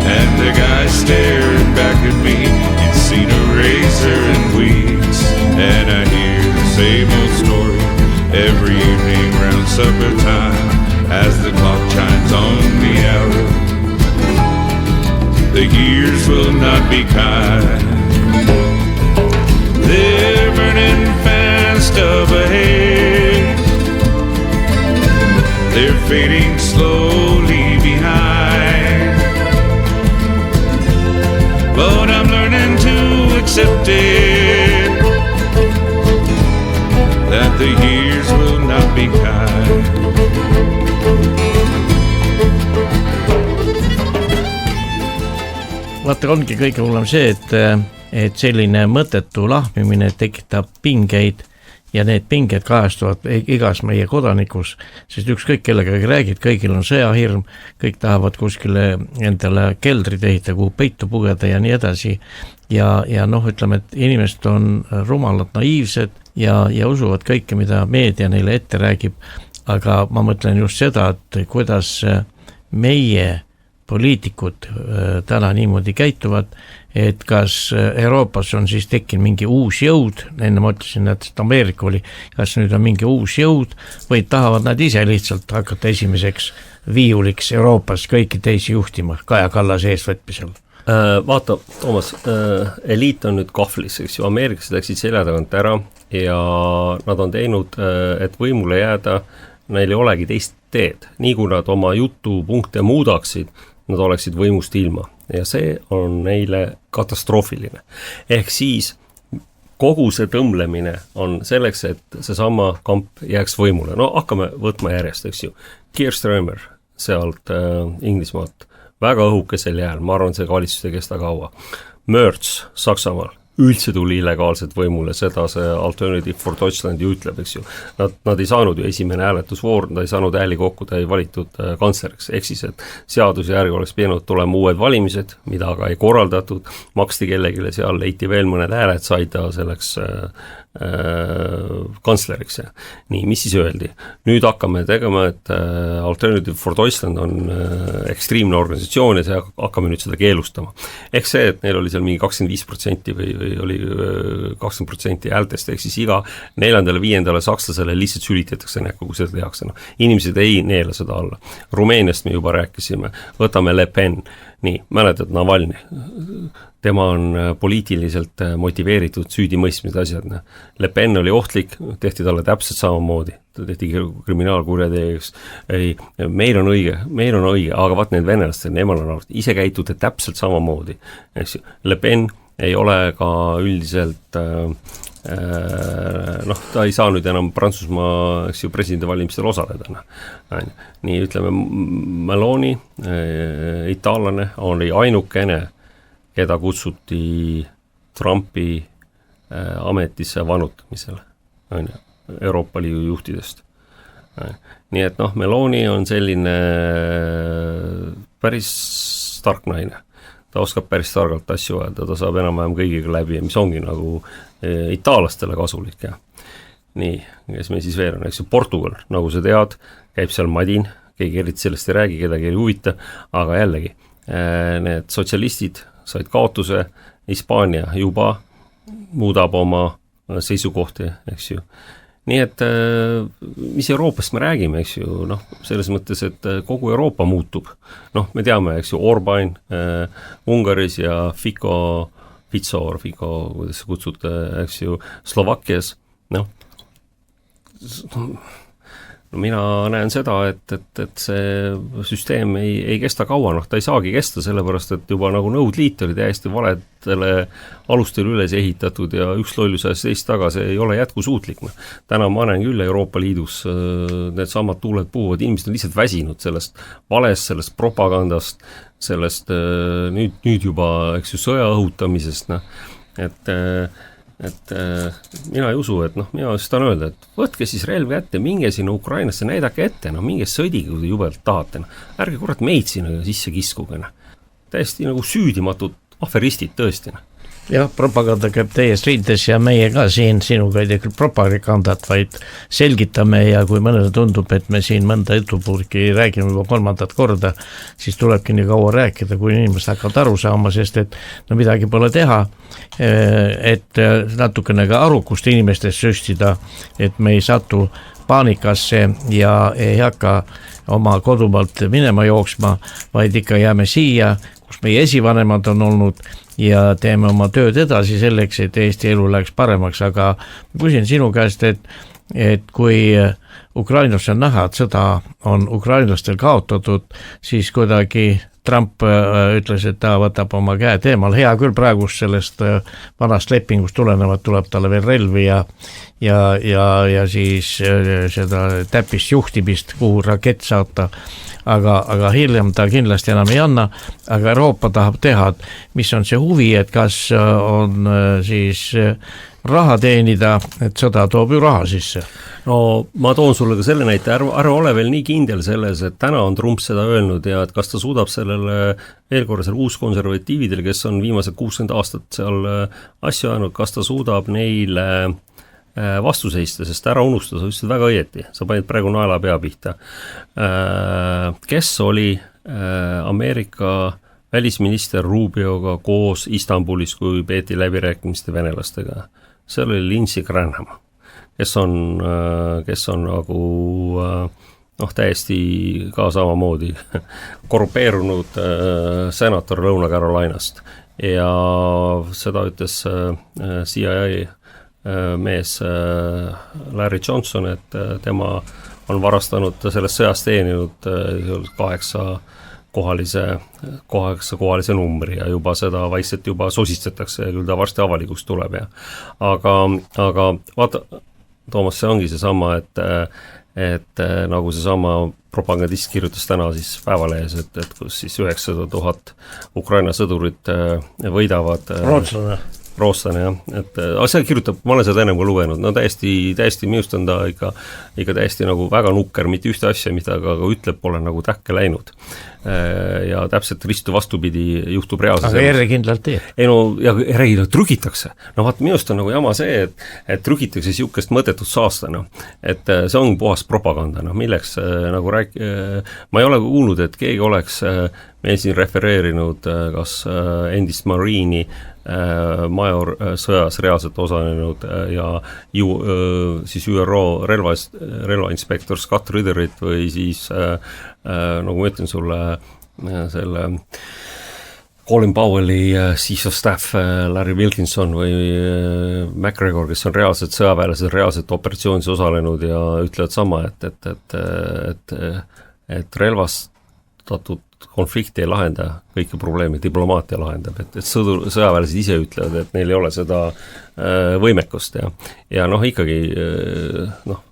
And the guy's staring back at me, he's seen a razor in weeks. And I hear the same old story every evening round supper time, as the clock chimes on the hour. The years will not be kind. They're burning fast up ahead. They're fading slowly behind. But I'm learning to accept it, that the years will not be kind. Vaata, ongi kõige hullem see, et selline mõttetu lahmimine tekitab pingeid ja need pinged kajastuvad igas meie kodanikus, sest ükskõik kellega räägid, kõigil on sõjahirm, kõik tahavad kuskile endale keldrid ehitada, kuhu peitu pugeda ja nii edasi. Ja noh, ütleme, et inimesed on rumalad, naiivsed ja usuvad kõike, mida meedia neile ette räägib, aga ma mõtlen just seda, et kuidas meie poliitikud täna niimoodi käituvad, et kas Euroopas on siis tekkinud mingi uus jõud, enne ma ütlesin, et Ameerika oli, kas nüüd on mingi uus jõud või tahavad nad ise lihtsalt hakata esimeseks viiuliks Euroopas kõiki teisi juhtima Kaja Kallase eestvõtmisel? Vaata, Toomas, eliit on nüüd kahvlis, eks ju, Ameerikas läksid selja tagant ära ja nad on teinud, et võimule jääda, neil ei olegi teist teed. Nii kui nad oma jutupunkte muudaksid, nad oleksid võimust ilma ja see on neile katastroofiline. Ehk siis kogu see tõmblemine on selleks, et seesama kamp jääks võimule. No hakkame võtma järjest, eks ju. Keir Starmer sealt Inglismaalt, väga õhukesel jääl, ma arvan, see valitsus ei kesta kaua. Merz Saksamaal, üldse tuli illegaalselt võimule, seda see Alternative for Deutschland ju ütleb, eks ju. Nad ei saanud ju esimene hääletusvoor, ta ei saanud hääli kokku, ta ei valitud kantsleriks, ehk siis, et seaduse järgi oleks pidanud tulema uued valimised, mida aga ei korraldatud, maksti kellegile seal, leiti veel mõned hääled, said ta selleks kantsleriks. Nii, mis siis öeldi? Nüüd hakkame tegema, et Alternative for Deutschland on ekstreemne organisatsioon ja see hakkame nüüd seda keelustama. Ehk see, et neil oli seal mingi 25% või oli 20% häältest, ehk siis iga 4.–5. sakslasele lihtsalt sülitatakse näkku, kui seda tehakse. No, inimesed ei neela seda alla. Rumeeniast me juba rääkisime, võtame Le Pen, nii, mäletad Navalny, tema on poliitiliselt motiveeritud süüdimõistmised asjad. Le Pen oli ohtlik, tehti talle täpselt samamoodi, ta tehti kriminaalkurjateeks, ei, meil on õige, aga vaat need venelastel, nemad on arvanud, ise käitute täpselt samamoodi. Le Pen ei ole ka üldiselt, ta ei saa nüüd enam Prantsusmaa presidendivalimistel osaleda. Nii ütleme, Meloni, itaallane, oli ainukene, keda kutsuti Trumpi ametisse vanutamisele Euroopa Liidu juhtidest. Nii et Meloni on selline päris tark naine. Ta oskab päris targalt asju öelda, ta saab enam-vähem kõigiga läbi, mis ongi nagu itaallastele kasulik. Ja. Nii, kes me siis veel on, eks ju, Portugal, nagu sa tead, käib seal madin, keegi eriti sellest ei räägi, kedagi ei huvita, aga jällegi, need sotsialistid said kaotuse, Hispaania juba muudab oma seisukohti, eks ju. Nii et mis Euroopast me räägime, eks ju, selles mõttes, et kogu Euroopa muutub. Me teame, eks ju, Orban Ungaris ja Fico, kuidas sa kutsud, eks ju, Slovakkias, mina näen seda, et see süsteem ei kesta kaua, ta ei saagi kesta, sellepärast, et juba nagu Nõudliit oli täiesti valedele alustele üles ehitatud ja üks lollus ajas teist taga, see ei ole jätkusuutlik. Täna ma näen küll Euroopa Liidus need samad tuuled puhuvad, inimesed on lihtsalt väsinud sellest valest, sellest propagandast, sellest nüüd juba, eks ju, sõja õhutamisest, et mina ei usu, et mina just tahan öelda, et võtke siis relv kätte, minge sinna Ukrainasse, näidake ette, minge sõdige, kui te jubelt tahate. Ärge kurat meid sinna sisse kiskuge. Täiesti nagu süüdimatud aferistid tõesti. Jah, propaganda käib täies rindes ja meie ka siin sinuga ei tee küll propagandat, vaid selgitame ja kui mõnele tundub, et me siin mõnda jutupurki räägime juba 3. korda, siis tulebki nii kaua rääkida, kui inimesed hakkavad aru saama, sest et midagi pole teha, et natukene ka arukust inimestest süstida, et me ei satu paanikasse ja ei hakka oma kodumaalt minema jooksma, vaid ikka jääme siia, kus meie esivanemad on olnud ja teeme oma tööd edasi selleks, et Eesti elu läheks paremaks, aga küsin sinu käest, et kui Ukrainas on näha, et sõda on ukrainlastel kaotatud, siis kuidagi Trump ütles, et ta võtab oma käed eemal, hea küll praegust sellest vanast lepingust tulenevat tuleb talle veel relvi ja siis seda täpist juhtimist, kuhu rakett saata, aga hiljem ta kindlasti enam ei anna, aga Euroopa tahab teha, mis on see huvi, et kas on siis raha teenida, et sõda toob ju raha sisse. No ma toon sulle ka selle näite, ära ole veel nii kindel selles, et täna on Trump seda öelnud ja et kas ta suudab sellele veel korra seal uuskonservatiividele, kes on viimased 60 aastat seal asju ajanud, kas ta suudab neile vastu seista, sest ära unustada, sa ütlesid väga õieti, sa panid praegu naela pea pihta. Kes oli Ameerika välisminister Rubioga koos Istanbulis, kui peeti läbirääkimiste venelastega? Seal oli Lindsey Graham, kes on nagu täiesti ka samamoodi korrupeerunud senator Lõuna-Carolinast ja seda ütles CIA mees Larry Johnson, et tema on varastanud sellest sõjast teeninud 8 kohalise numbri ja juba seda vaikselt juba sosistatakse ja küll ta varsti avalikuks tuleb. Aga vaata, Toomas, see ongi see sama, et nagu see sama propagandist kirjutas täna siis Päevalehes, et kus siis 900 000 Ukraina sõdurit võidavad rootslane, jah, et see kirjutab, ma olen seda ennem ka lugenud, no täiesti minust on ta ikka täiesti nagu väga nukker, mitte ühte asja, mida ka ütleb, pole nagu tähke läinud. Ja täpselt ristu vastupidi juhtub reaalses. Aga järjekindlalt teeb. Ei no, ja järjekindlalt trügitakse. No vaat minust on nagu jama see, et trügitakse siukest mõttetut saastana, et see on puhas propaganda, milleks nagu ma ei ole kuulnud, et keegi oleks meil siin refereerinud kas endist mariini major sõjas reaalselt osalenud ja siis ÜRO relvainspektor Scott Ritterit või siis nagu ma ütlen sulle selle Colin Powelli Chief of Staff Larry Wilkinson või MacGregor, kes on reaalselt sõjaväelased, reaalselt operatsioonis osalenud ja ütlevad sama, et relvastatud konflikti ei lahenda kõiki probleeme, diplomaatia lahendab, et sõjaväelased ise ütlevad, et neil ei ole seda võimekust ja ikkagi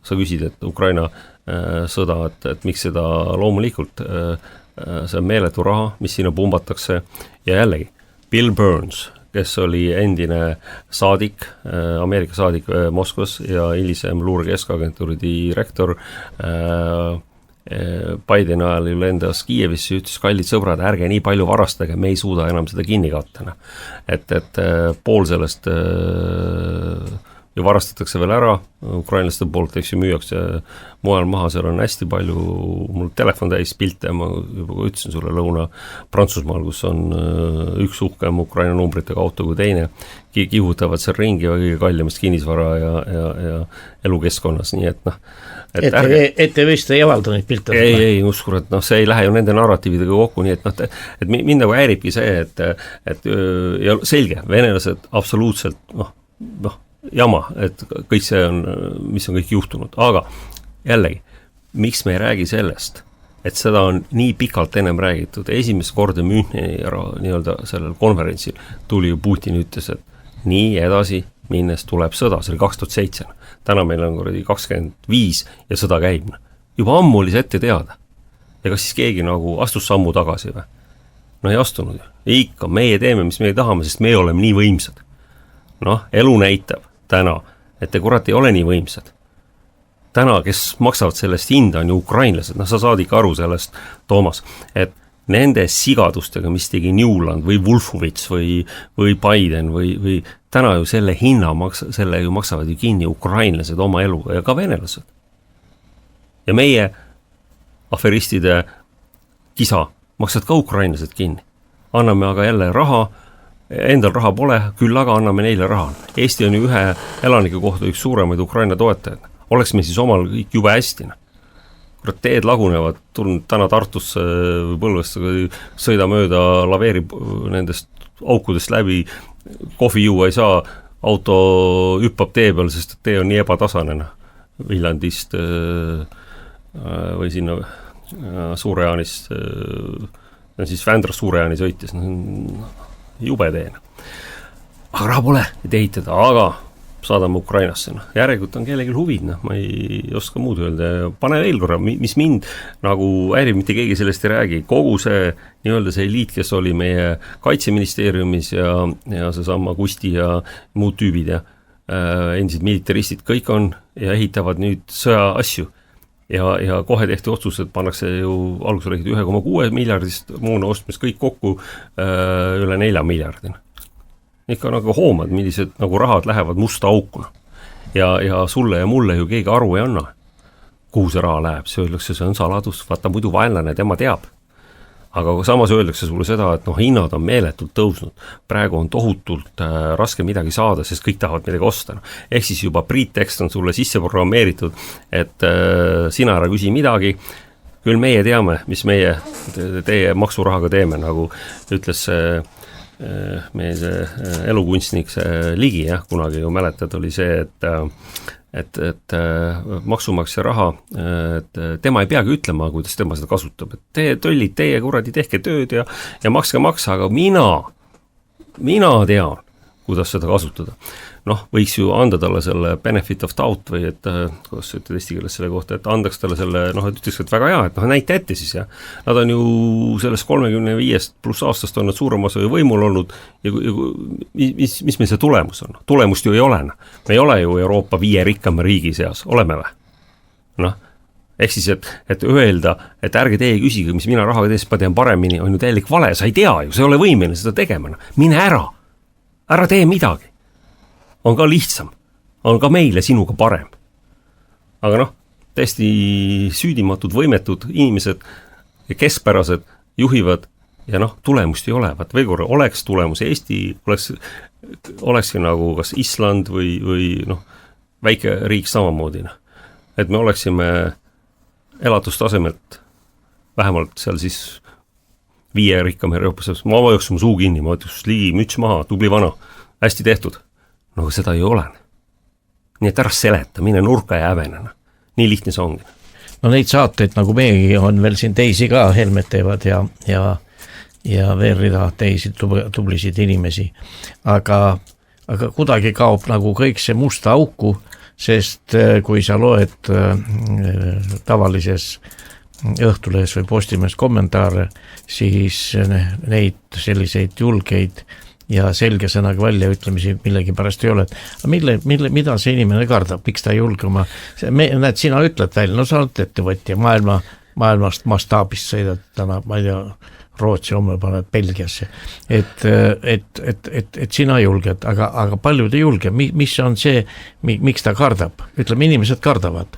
sa küsid, et Ukraina sõda, et miks seda loomulikult, see on meeletu raha, mis sinna pumbatakse ja jällegi, Bill Burns, kes oli endine saadik, Ameerika saadik Moskvas ja hilisem luure keskagentuuri direktor Bideni ajal ju lendas Kiievisse, ütles, kallid sõbrad, ärge nii palju varastage, me ei suuda enam seda kinni kattena. Et pool sellest ju varastatakse veel ära, ukrainlaste poolt, eks ju müüakse mujal maha, seal on hästi palju, mul telefon täis pilte, ma juba ütlesin sulle Lõuna-Prantsusmaal, kus on üks uhkem Ukraina numbritega auto kui teine, kihutavad seal ringi ja kõige kallimast kinnisvara ja elukeskkonnas, nii et ETV-st ei avalda neid pilte? Ei, uskur, et see ei lähe ju nende narratiividega kokku, nii et mind nagu häiribki see, et ja selge, venelased absoluutselt jama, et kõik see on, mis on kõik juhtunud, aga jällegi, miks me ei räägi sellest, et seda on nii pikalt ennem räägitud, esimest korda Müncheni nii-öelda sellel konverentsil tuli ju Putin ütles, et nii edasi minnes tuleb sõda, see oli 2007, täna meil on 25 ja sõda käib. Juba ammu oli see ette teada. Ja kas siis keegi nagu astus sammu tagasi või? No ei astunud. Ikka, meie teeme, mis me tahame, sest me oleme nii võimsad. Elu näitab täna, et te kurat ei ole nii võimsad. Täna, kes maksavad sellest hinda, on ju ukrainlased. Sa saad ikka aru sellest, Toomas, et nende sigadustega, mis tegi Newland või Wolfowitz või Biden või täna ju selle hinna selle ju maksavad ju kinni ukrainlased oma eluga ja ka venelased. Ja meie aferistide kisa maksavad ka ukrainlased kinni. Anname aga jälle raha, endal raha pole, küll aga anname neile raha. Eesti on ju ühe elaniku kohta üks suuremaid Ukraina toetajad. Oleks me siis omal kõik jube hästi. Teed lagunevad, tulnud täna Tartusse või Põlvesse, sõida mööda, laveerib nendest aukudest läbi, kohvi juua ei saa, auto hüppab tee peal, sest tee on nii ebatasane. Viljandist või sinna Suurejaanist, siis Vändrast Suurejaani sõitis, jube teena. Aga raha pole, et ehitada, aga saadame Ukrainasse. Järelikult on kellelgi huvid, ma ei oska muud öelda. Pane veel korra, mis mind nagu häirib, mitte keegi sellest ei räägi. Kogu see nii-öelda see eliit, kes oli meie kaitseministeeriumis ja see sama Kusti ja muud tüübid ja endised militaristid, kõik on ja ehitavad nüüd sõja asju. Ja kohe tehti otsused, pannakse ju alguses olid 1,6 miljardist moona ostmist kõik kokku üle 4 miljardina. Ikka nagu hoomad, millised nagu rahad lähevad musta aukuna. ja sulle ja mulle ju keegi aru ei anna, kuhu see raha läheb, see öeldakse, see on saladus, vaata muidu vaenlane, tema teab. Aga samas öeldakse sulle seda, et hinnad on meeletult tõusnud, praegu on tohutult raske midagi saada, sest kõik tahavad midagi osta. Ehk siis juba pretekst on sulle sisse programmeeritud, et sina ära küsi midagi, küll meie teame, mis meie teie maksurahaga teeme, nagu ütles meie see elukunstnik, see Ligi, kunagi ju mäletad, oli see, et maksumaksja raha, et tema ei peagi ütlema, kuidas tema seda kasutab, et teie tollid, teie kuradi tehke tööd ja makske maksa, aga mina tean, kuidas seda kasutada. Võiks ju anda talle selle benefit of doubt või et, kuidas sa ütled eesti keeles selle kohta, et andaks talle selle, et ütleks, et väga hea, et näita ette siis, ja nad on ju sellest 35 pluss aastast on nad suurem osa võimul olnud ja mis meil see tulemus on? Tulemust ju ei ole. Me ei ole ju Euroopa 5 rikkama riigi seas, oleme või? Ehk siis, et öelda, et ärge teie küsige, mis mina rahaga tees, ma tean paremini, on ju täielik vale, sa ei tea ju, sa ei ole võimeline seda tegema. Mine ära tee midagi. On ka lihtsam, on ka meile sinuga parem. Aga täiesti süüdimatud, võimetud inimesed ja keskpärased juhivad ja tulemust ei ole. Veel korra, oleks tulemus Eesti, olekski nagu kas Island või väike riik samamoodi. Et me oleksime elatustasemelt vähemalt seal siis 5 rikkam Euroopas. Ma vajaks oma suu kinni, ma ütleks Ligi, müts maha, tubli vana, hästi tehtud. Seda ei ole. Nii et ära seleta, mine nurka ja hävenena. Nii lihtne see ongi. Neid saateid nagu meiegi on veel siin teisi ka, Helmed teevad ja veel rida teisi tublisid inimesi. Aga kuidagi kaob nagu kõik see musta auku, sest kui sa loed tavalises Õhtulehes või Postimees kommentaare, siis neid selliseid julgeid ja selge sõnaga välja ütlemisi millegi pärast ei ole. Mida see inimene kardab, miks ta ei julgema? Näed, sina ütled välja, sa oled ettevõtja, maailmast mastaabist sõidad täna, ma ei tea, Rootsi homme paned Belgiasse. Et sina julged, aga paljud ei julge. Mis on see, miks ta kardab? Ütleme, inimesed kardavad.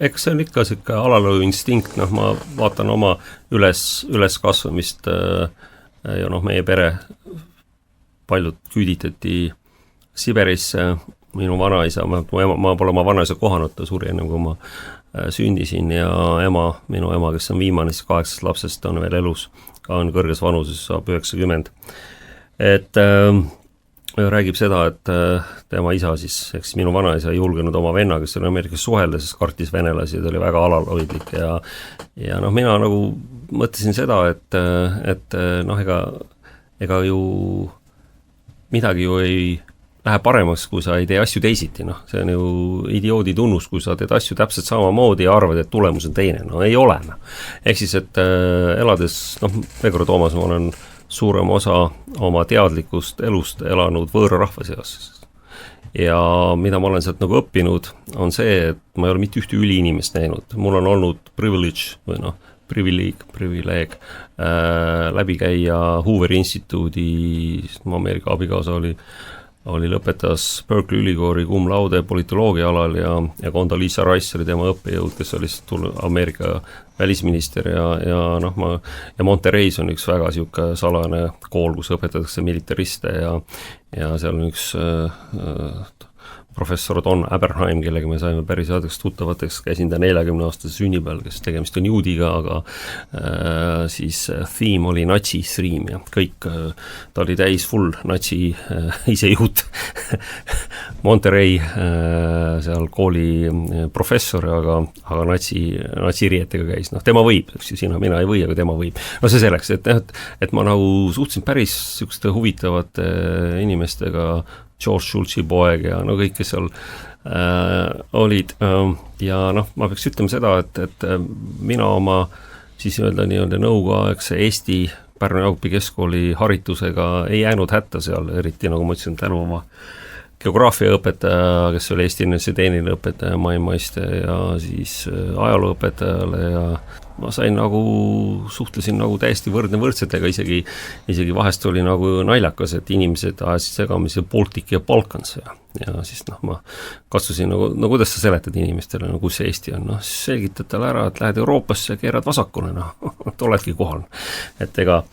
Eks see on ikka siuke alalõu instinkt, ma vaatan oma üles kasvamist ja meie pere paljud küüditati Siberisse, minu vanaisa, ma pole oma vanaisa kohanud, ta suri enne kui ma sündisin ja minu ema, kes on viimane 8 lapsest, on veel elus, on kõrges vanuses, saab 90. Et räägib seda, et tema isa siis, eks minu vanaisa ei julgenud oma venna, kes oli Ameerikas suhelda, sest kartis venelasi, ta oli väga alalhoidlik ja mina nagu mõtlesin seda, et ega ju midagi ju ei lähe paremaks, kui sa ei tee asju teisiti, see on ju idioodi tunnus, kui sa teed asju täpselt samamoodi ja arvad, et tulemus on teine, ei ole. Ehk siis, et elades, Vegro Toomas, ma olen suurem osa oma teadlikust elust elanud võõra rahva seas. Ja mida ma olen sealt nagu õppinud, on see, et ma ei ole mitte ühte üliinimest näinud, mul on olnud privilege või privileeg läbi käia Hooveri instituudi, Ameerika abikaasa oli lõpetas Berkeley ülikooli cum laude politoloogia alal ja Condoleezza Rice oli tema õppejõud, kes oli Ameerika välisminister ja Monterey's on üks väga siuke salane kool, kus õpetatakse militariste ja seal on üks professor Don Aberheim, kellega me saime päris headeks tuttavateks, käisin ta 40-aastase sünnipäeval, kes tegemist on juudiga, aga siis theme oli natsi theme ja kõik, ta oli täis full natsi isejuht Monterey seal kooli professor, aga natsi riietega käis, tema võib, mina ei või, aga tema võib. See selleks, et ma nagu suhtlesin päris sükste huvitavate inimestega, George Schultzi poeg ja kõik, kes seal olid ja ma peaks ütlema seda, et mina oma siis öelda nii-öelda nõukoguaegse Eesti Pärnu Jaagupi keskkooli haritusega ei jäänud hätta seal, eriti nagu ma ütlesin, tänu oma geograafiaõpetaja, kes oli Eesti inimese teeniline õpetaja Mai Maiste ja siis ajalooõpetajale ja ma sain nagu, suhtlesin nagu täiesti võrdsetega, isegi vahest oli nagu naljakas, et inimesed ajasid segamise Baltic ja Balkans ja siis ma katsusin nagu, no kuidas sa seletad inimestele, no kus see Eesti on, siis selgitad talle ära, et lähed Euroopasse ja keerad vasakule, et oledki kohal. Et ega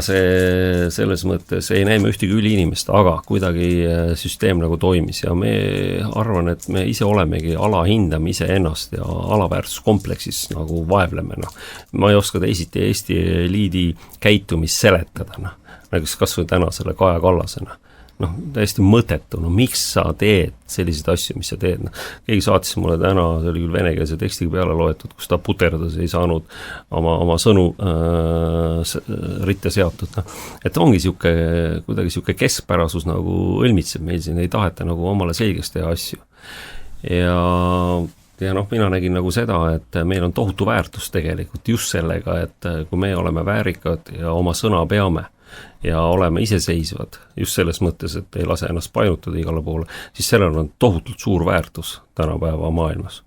see selles mõttes ei näe me ühtegi üliinimest, aga kuidagi süsteem nagu toimis ja me arvan, et me ise olemegi alahindame ise ennast ja alaväärtuskompleksis nagu vaevleme. Ma ei oska teisiti Eesti eliidi käitumist seletada, näiteks kas või täna selle Kaja Kallasena. Täiesti mõtetu, miks sa teed selliseid asju, mis sa teed. Keegi saatis mulle täna, see oli küll venekeelse tekstiga peale loetud, kus ta puterdas, ei saanud oma sõnu ritte seatud. Et ongi kuidagi siuke keskpärasus nagu õlmitseb meil siin, ei taheta nagu omale selgeks teha asju. Ja mina nägin nagu seda, et meil on tohutu väärtus tegelikult just sellega, et kui me oleme väärikad ja oma sõna peame, ja oleme iseseisvad, just selles mõttes, et ei lase ennast painutada igale poole, siis sellel on tohutult suur väärtus tänapäeva maailmas.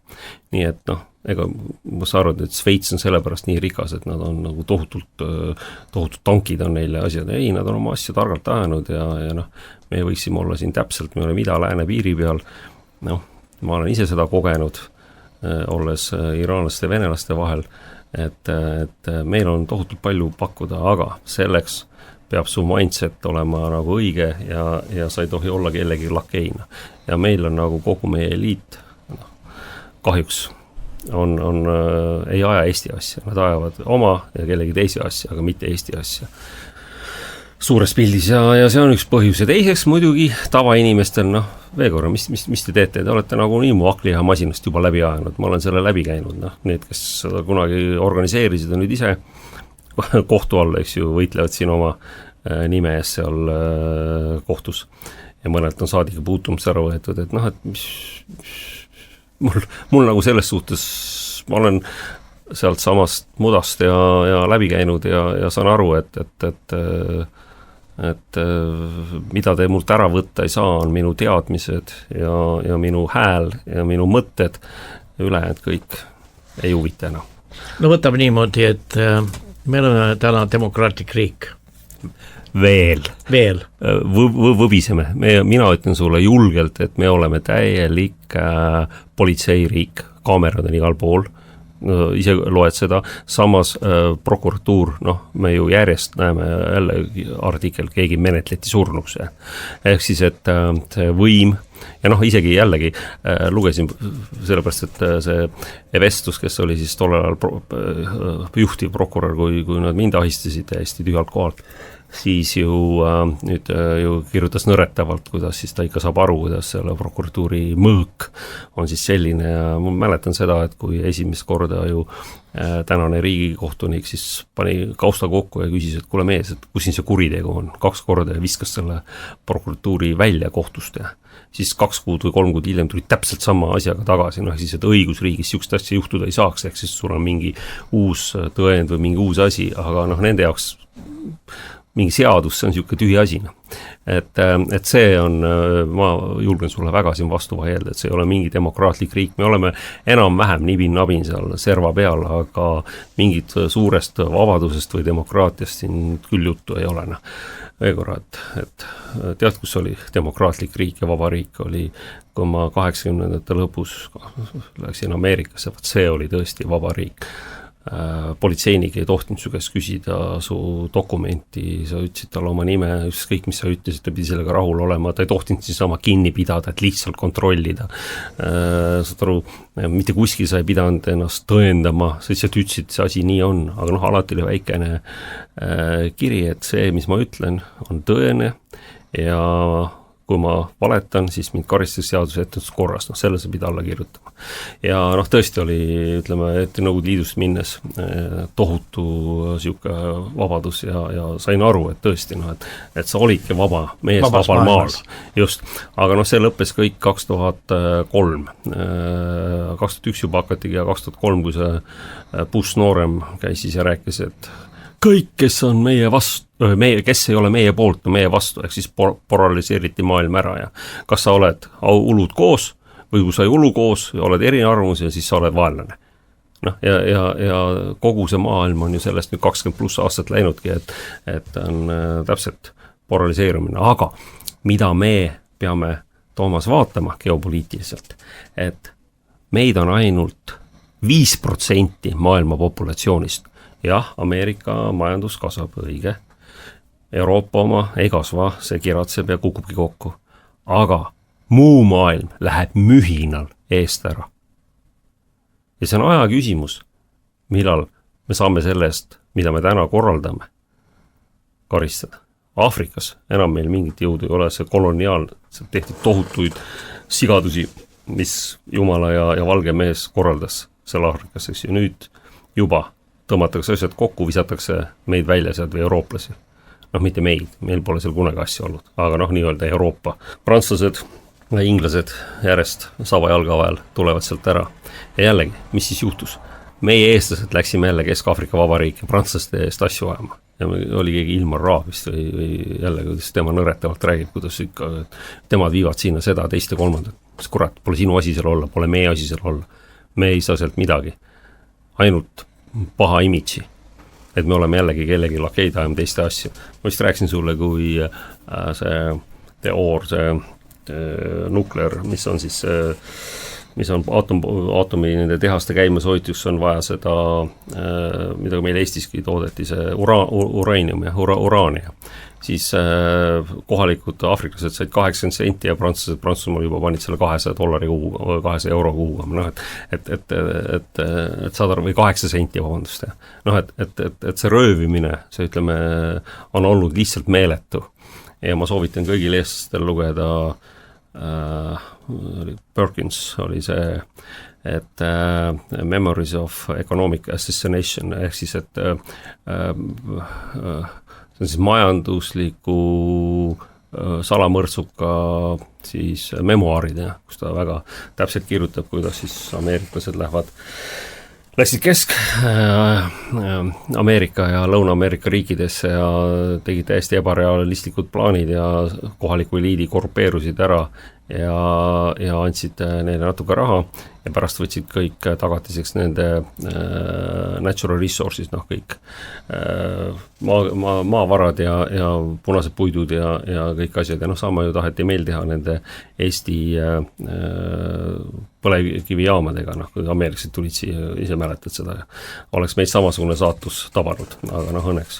Nii et ega ma saan aru, et Sveits on sellepärast nii rikas, et nad on nagu tohutult tankid on neile asjad, ei, nad on oma asju targalt ajanud ja me võiksime olla siin täpselt, me oleme ida-lääne piiri peal, ma olen ise seda kogenud, olles iraanlaste ja venelaste vahel, et meil on tohutult palju pakkuda, aga selleks peab su mindset olema nagu õige ja sa ei tohi olla kellegi lakeina. Ja meil on nagu kogu meie eliit, kahjuks ei aja Eesti asja, nad ajavad oma ja kellegi teise asja, aga mitte Eesti asja. Suures pildis ja see on üks põhjus ja teiseks muidugi tavainimestel, veel korra, mis te teete, te olete nagu nii mu akliha masinast juba läbi ajanud, ma olen selle läbi käinud, need, kes seda kunagi organiseerisid, on nüüd ise kohtu all, eks ju, võitlevad siin oma nime ees seal kohtus ja mõnelt on saadike puutumist ära võetud, et mul nagu selles suhtes, ma olen sealt samast mudast ja läbi käinud ja saan aru, et mida te mult ära võtta ei saa, on minu teadmised ja minu hääl ja minu mõtted, ülejäänud kõik ei huvita enam. No võtame niimoodi, et me oleme täna demokraatlik riik. Veel. Võbiseme. Mina ütlen sulle julgelt, et me oleme täielik politseiriik, kaamerad on igal pool, ise loed seda, samas prokuratuur, me ju järjest näeme jälle artikkel, keegi menetleti surnuks. Ehk siis, et see võim, ja isegi jällegi lugesin sellepärast, et see vestlus, kes oli siis tollel ajal juhtiv prokurör, kui nad mind ahistasid täiesti tühjalt kohalt, siis nüüd kirjutas nõretavalt, kuidas siis ta ikka saab aru, kuidas selle prokuratuuri mõõk on siis selline ja ma mäletan seda, et kui esimest korda tänane riigikohtunik siis pani kausta kokku ja küsis, et kuule mees, et kus siin see kuritegu on, 2 korda ja viskas selle prokuratuuri välja kohtust ja siis 2 kuud või 3 kuud hiljem tuli täpselt sama asjaga tagasi, siis et õigusriigis siukest asja juhtuda ei saaks, ehk siis sul on mingi uus tõend või mingi uus asi, aga nende jaoks mingi seadus, see on siuke tühi asi. Et see on, ma julgen sulle väga siin vastu vaielda, et see ei ole mingi demokraatlik riik, me oleme enam-vähem nibin-nabin seal serva peal, aga mingit suurest vabadusest või demokraatiast siin küll juttu ei ole. Veel korra, et tead, kus oli demokraatlik riik ja vaba riik, oli, kui ma 80ndate lõpus läksin Ameerikasse, see oli tõesti vaba riik. Politseinik ei tohtinud su käest küsida su dokumenti, sa ütlesid talle oma nime, kõik mis sa ütlesid, ta pidi sellega rahul olema, ta ei tohtinud siis sama kinni pidada, et lihtsalt kontrollida. Saad aru, mitte kuskil sa ei pidanud ennast tõendama, sa lihtsalt ütlesid, see asi nii on, aga alati oli väikene kiri, et see, mis ma ütlen, on tõene ja kui ma valetan, siis mind karistusseaduse ettenähtud korras, selle sa pidi alla kirjutama. Ja tõesti oli, ütleme, et Nõukogude Liidust minnes tohutu siuke vabadus ja sain aru, et tõesti, et sa olidki vaba mees vabal maal. Just, aga see lõppes kõik 2003. 2001 juba hakatigi ja 2003, kui see Bush noorem käis siis ja rääkis, et kõik, kes on meie vastu, kes ei ole meie poolt, on meie vastu, ehk siis polariseeriti maailm ära ja kas sa oled ulud koos või kui sa ei ulu koos ja oled eriarvamus ja siis sa oled vaenlane. noh, ja kogu see maailm on ju sellest nüüd 20+ aastat läinudki, et on täpselt polariseerumine, aga mida me peame Toomas vaatama geopoliitiliselt, et meid on ainult 5% maailma populatsioonist. Jah, Ameerika majandus kasvab õige, Euroopa oma ei kasva, see kiratseb ja kukubki kokku, aga muu maailm läheb mühinal eest ära. Ja see on aja küsimus, millal me saame sellest, mida me täna korraldame, karistada. Aafrikas enam meil mingit jõudu ei ole, see koloniaal, see tehti tohutuid sigadusi, mis Jumala ja valge mees korraldas seal Aafrikas, eks ju, nüüd juba tõmmatakse asjad kokku, visatakse meid välja sealt või eurooplasi. Noh, mitte meid, meil pole seal kunagi asja olnud, aga noh, nii-öelda Euroopa. Prantslased ja inglased järjest Sava jalga vahel tulevad sealt ära. Ja jällegi, mis siis juhtus? Meie eestlased läksime jälle Kesk-Aafrika Vabariiki Prantslaste eest asju ajama. Ja oli keegi Ilmar Raavist või jälle, kuidas tema nõretavalt räägib, kuidas ikka temad viivad sinna seda, teist ja kolmandat. Mis kurat, pole sinu asi seal olla, pole meie asi seal olla. Me ei saa sealt midagi. Ainult paha imitsi. Et me oleme jällegi kellegi lakeid ajama teiste asju. Ma vist rääksin sulle, kui see teoor, see nuklear, mis on siis mis on aatomi nende tehaste käimashoitus, on vaja seda, mida meil Eestiski toodeti, see uraanium ja uraani. Siis kohalikud aafriklased said 80 senti ja Prantsusmaal juba panid selle $200 kuuga, 200 euro kuuga. No, et saada, või 8 senti, vabandust. No, et see röövimine, see ütleme, on olnud lihtsalt meeletu. Ja ma soovitan kõigil eestlastel lugeda Perkins oli see, et Memories of Economic Assassination, ehk siis, et see on siis majandusliku salamõrtsuka siis memuaarid, kus ta väga täpselt kirjutab, kuidas siis ameeriklased läksid Kesk-Ameerika ja Lõuna-Ameerika riikidesse ja tegid täiesti ebarealistlikud plaanid ja kohaliku eliidi korrupeerusid ära ja andsid neile natuke raha ja pärast võtsid kõik tagatiseks nende natural resources, noh kõik maavarad ja punased puidud ja kõik asjad ja noh, sama ju taheti meil teha nende Eesti põlevkivijaamadega, noh kui ameeriklased tulid siia, ise mäletad seda, oleks meid samasugune saatus tabanud, aga noh õnneks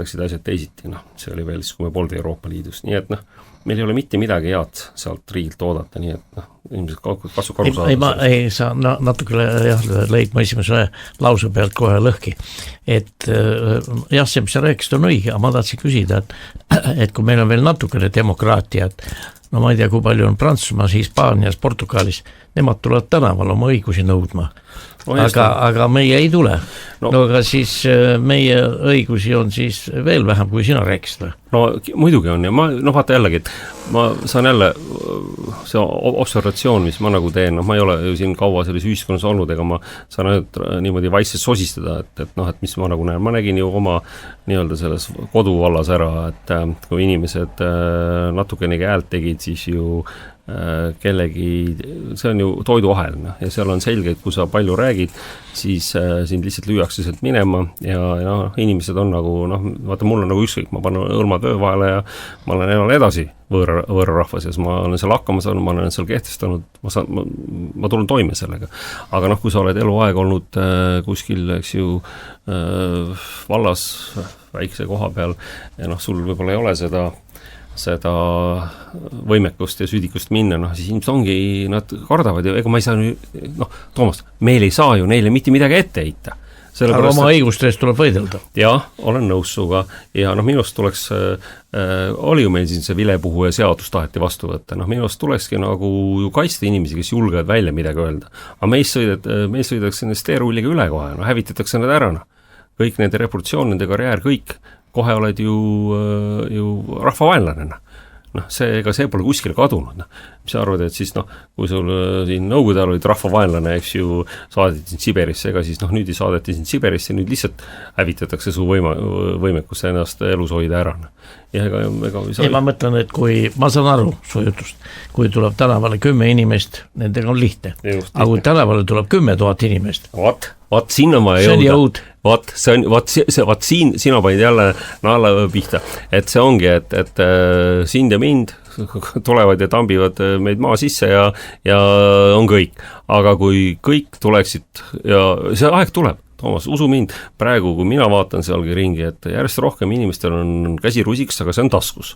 läksid asjad teisiti, noh see oli veel siis, kui me polnud Euroopa Liidus, nii et noh, meil ei ole mitte midagi head sealt riigilt oodata, nii et noh, ilmselt kasvuk aru saada. Ma ei saa natuke lõid ma esimese lause pealt kohe lõhki, et jah, see, mis sa rääkisid, on õige, aga ma tahtsin küsida, et kui meil on veel natukene demokraatiat, no ma ei tea, kui palju on Prantsusmaas, Hispaanias, Portugalis, nemad tulevad tänaval oma õigusi nõudma. Aga meie ei tule. No aga siis meie õigusi on siis veel vähem, kui sina rääkisid. No muidugi on ja vaata jällegi, et ma saan jälle see observatsioon, mis ma nagu teen, ma ei ole ju siin kaua selles ühiskonnas olnud, ega ma saan ainult niimoodi vaikselt sosistada, et mis ma nagu näen. Ma nägin ju oma nii-öelda selles koduvallas ära, et kui inimesed natukenegi häält tegid, siis ju kellegi, see on ju toiduahel ja seal on selge, et kui sa palju räägid, siis sind lihtsalt lüüakse sealt minema ja inimesed on nagu, vaata mul on nagu ükskõik, ma panen õrmad öö vahele ja ma olen elan edasi võõra rahvas ja ma olen seal hakkama saanud, ma olen seal kehtestanud, ma tulen toime sellega. Aga kui sa oled eluaeg olnud kuskil, eks ju, vallas väikse koha peal ja sul võib-olla ei ole seda võimekust ja süüdikust minna, siis inimesed ongi, nad kardavad ja ega ma ei saa Toomas, meil ei saa ju neile mitte midagi ette heita. Aga oma õiguste eest tuleb võidelda. Jah, olen nõus suga ja minust tuleks, oli ju meil siin see vilepuhuja seadus taheti vastu võtta, minust tulekski nagu ju kaitsta inimesi, kes julgevad välja midagi öelda. Aga meist sõidatakse nendest teerulliga üle kohe, hävitatakse need ära. Kõik nende reputatsioon, nende karjäär, kõik kohe oled ju rahvavaenlane. ega see pole kuskile kadunud, mis sa arvad, et siis kui sul siin Nõukogude ajal olid rahvavaenlane, eks ju, saadeti sind Siberisse, ega siis nüüd ei saadeti sind Siberisse, nüüd lihtsalt hävitatakse su võimekus ennast elus hoida ära. Ja ei, ma mõtlen, et kui ma saan aru su jutust, kui tuleb tänavale 10 inimest, nendega on lihtne. Aga kui tänavale tuleb 10 000 inimest. Vaat sinna ma ei jõuda. Vaat siin sina panid jälle naela pihta, et see ongi, et sind ja mind tulevad ja tambivad meid maa sisse ja on kõik. Aga kui kõik tuleksid ja see aeg tuleb, Toomas, usu mind, praegu kui mina vaatan sealgi ringi, et järjest rohkem inimestel on käsi rusiks, aga see on taskus.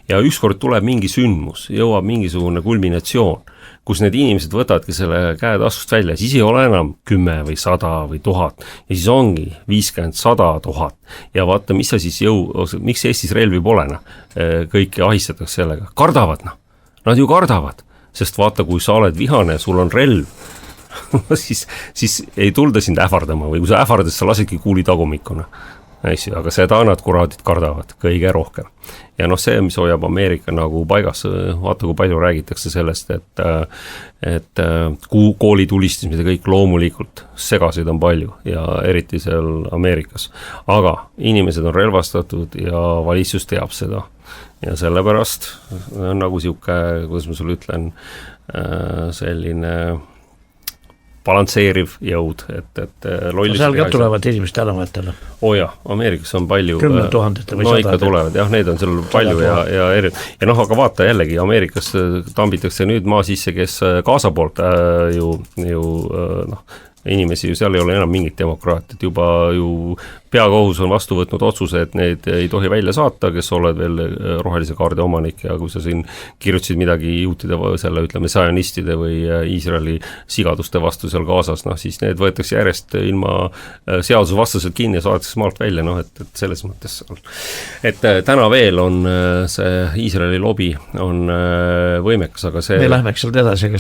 Ja ükskord tuleb mingi sündmus, jõuab mingisugune kulminatsioon, kus need inimesed võtavadki selle käe taskust välja, siis ei ole enam 10 või 100 või 1000 ja siis ongi 50, 100 000 ja vaata, mis sa siis miks Eestis relvi pole, kõiki ahistatakse sellega, kardavad, nad ju kardavad, sest vaata, kui sa oled vihane, sul on relv, siis ei tulda sind ähvardama või kui sa ähvardad, sa lasedki kuuli tagumikuna. Aga seda nad kuradid kardavad kõige rohkem. Ja see, mis hoiab Ameerika nagu paigas, vaata kui palju räägitakse sellest, et kooli tulistamine kõik loomulikult segasid on palju ja eriti seal Ameerikas. Aga inimesed on relvastatud ja valitsus teab seda. Ja sellepärast on nagu siuke, kuidas ma sulle ütlen, selline balansseeriv jõud, et lollis... Seal ka tulevad inimesed tänavatele. Jah, Ameerikas on palju... 10 000 või 100 ikka tulevad, jah, neid on seal palju ja aga vaata jällegi, Ameerikas tambitakse nüüd maa sisse, kes Gaza poolt inimesi ju seal ei ole enam mingit demokraatiat, juba ju peakohus on vastu võtnud otsuse, et need ei tohi välja saata, kes oled veel rohelise kaardi omanik ja kui sa siin kirjutasid midagi juutide selle, ütleme, sionistide või Iisraeli sigaduste vastu seal Gazas, siis need võetakse järjest ilma seadusvastaselt kinni ja saadetakse maalt välja, et selles mõttes et täna veel on see Iisraeli lobi on võimekas, aga see... Me lähemeks sealt edasi, aga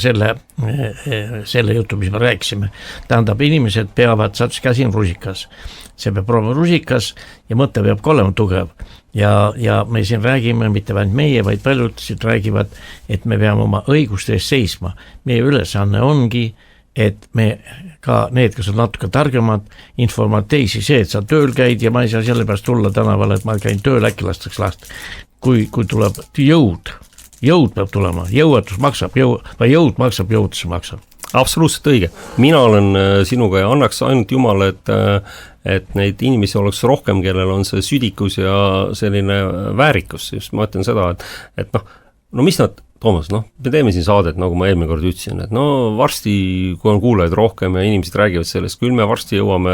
selle jutu, mis me rääkisime, tähendab, inimesed peavad, saats käsin rusikas. See peab olema rusikas ja mõte peab olema tugev. Ja me siin räägime, mitte vaid meie, vaid paljud siin räägivad, et me peame oma õiguste eest seisma. Meie ülesanne ongi, et me ka need, kes on natuke targemad, informavad teisi see, et sa tööl käid ja ma ei saa selle pärast tulla tänavale, et ma käin tööl, äkki lastaks last. Kui tuleb jõud peab tulema, jõuetus maksab, jõud maksab, jõutus maksab. Absoluutselt õige. Mina olen sinuga ja annaks ainult Jumal, et neid inimesi oleks rohkem, kellel on see südikus ja selline väärikus. Just ma ütlen seda, et mis nad, Toomas, me teeme siin saadet, nagu ma eelmine kord ütlesin, et varsti, kui on kuulajaid rohkem ja inimesed räägivad sellest, küll me varsti jõuame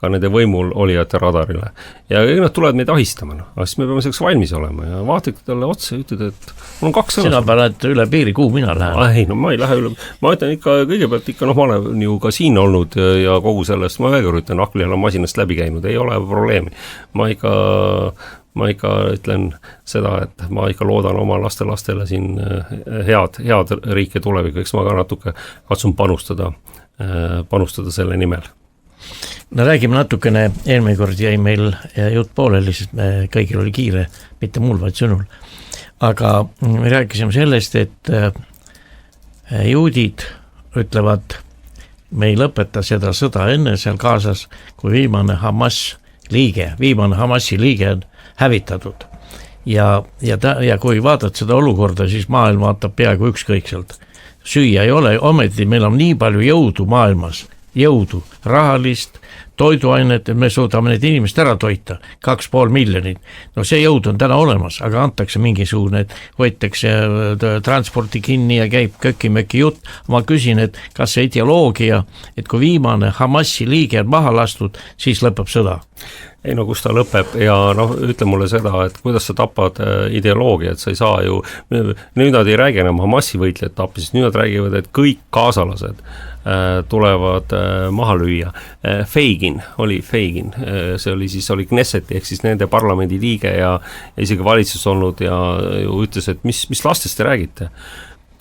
ka nende võimul olijate radarile. Ja nad tulevad meid ahistama, aga siis me peame selleks valmis olema ja vaatad talle otsa ja ütled, et mul on 2 sõnast. Sina paned üle piiri, kuhu mina lähen? Ei, ma ei lähe üle. Ma ütlen ikka, kõigepealt ikka, ma olen ju ka siin olnud ja kogu sellest, ma väga ütlen, Aklihal on masinast läbi käinud, ei ole probleemi. Ma ikka ütlen seda, et ma ikka loodan oma lastele siin head riike tuleviku, eks ma ka natuke katsun panustada selle nimel. No räägime natukene, eelmine kord jäi meil jutt pooleli, sest me kõigil oli kiire, mitte mul, vaid sõnul. Aga me rääkisime sellest, et juudid ütlevad, me ei lõpeta seda sõda enne seal Gazas, kui viimane Hamasi liige on hävitatud. Ja kui vaatad seda olukorda, siis maailm vaatab peaaegu ükskõikselt. Süüa ei ole, ometi meil on nii palju jõudu maailmas, rahalist, toiduainet, et me suudame need inimest ära toita, 2,5 miljonit. No see jõud on täna olemas, aga antakse mingisugune, võetakse transporti kinni ja käib köki-möki jutt. Ma küsin, et kas see ideoloogia, et kui viimane Hamasi liige on maha lastud, siis lõpeb sõda. Ei kus ta lõpeb ja ütle mulle seda, et kuidas sa tapad ideoloogia, et sa ei saa ju, nüüd nad ei räägi enam Hamasi võitlejad tappi, sest nüüd nad räägivad, et kõik kaasalased tulevad maha lüüa. Feigin, see oli Knesseti, ehk siis nende parlamendi liige ja isegi valitsus olnud ja ütles, et mis lastest te räägite?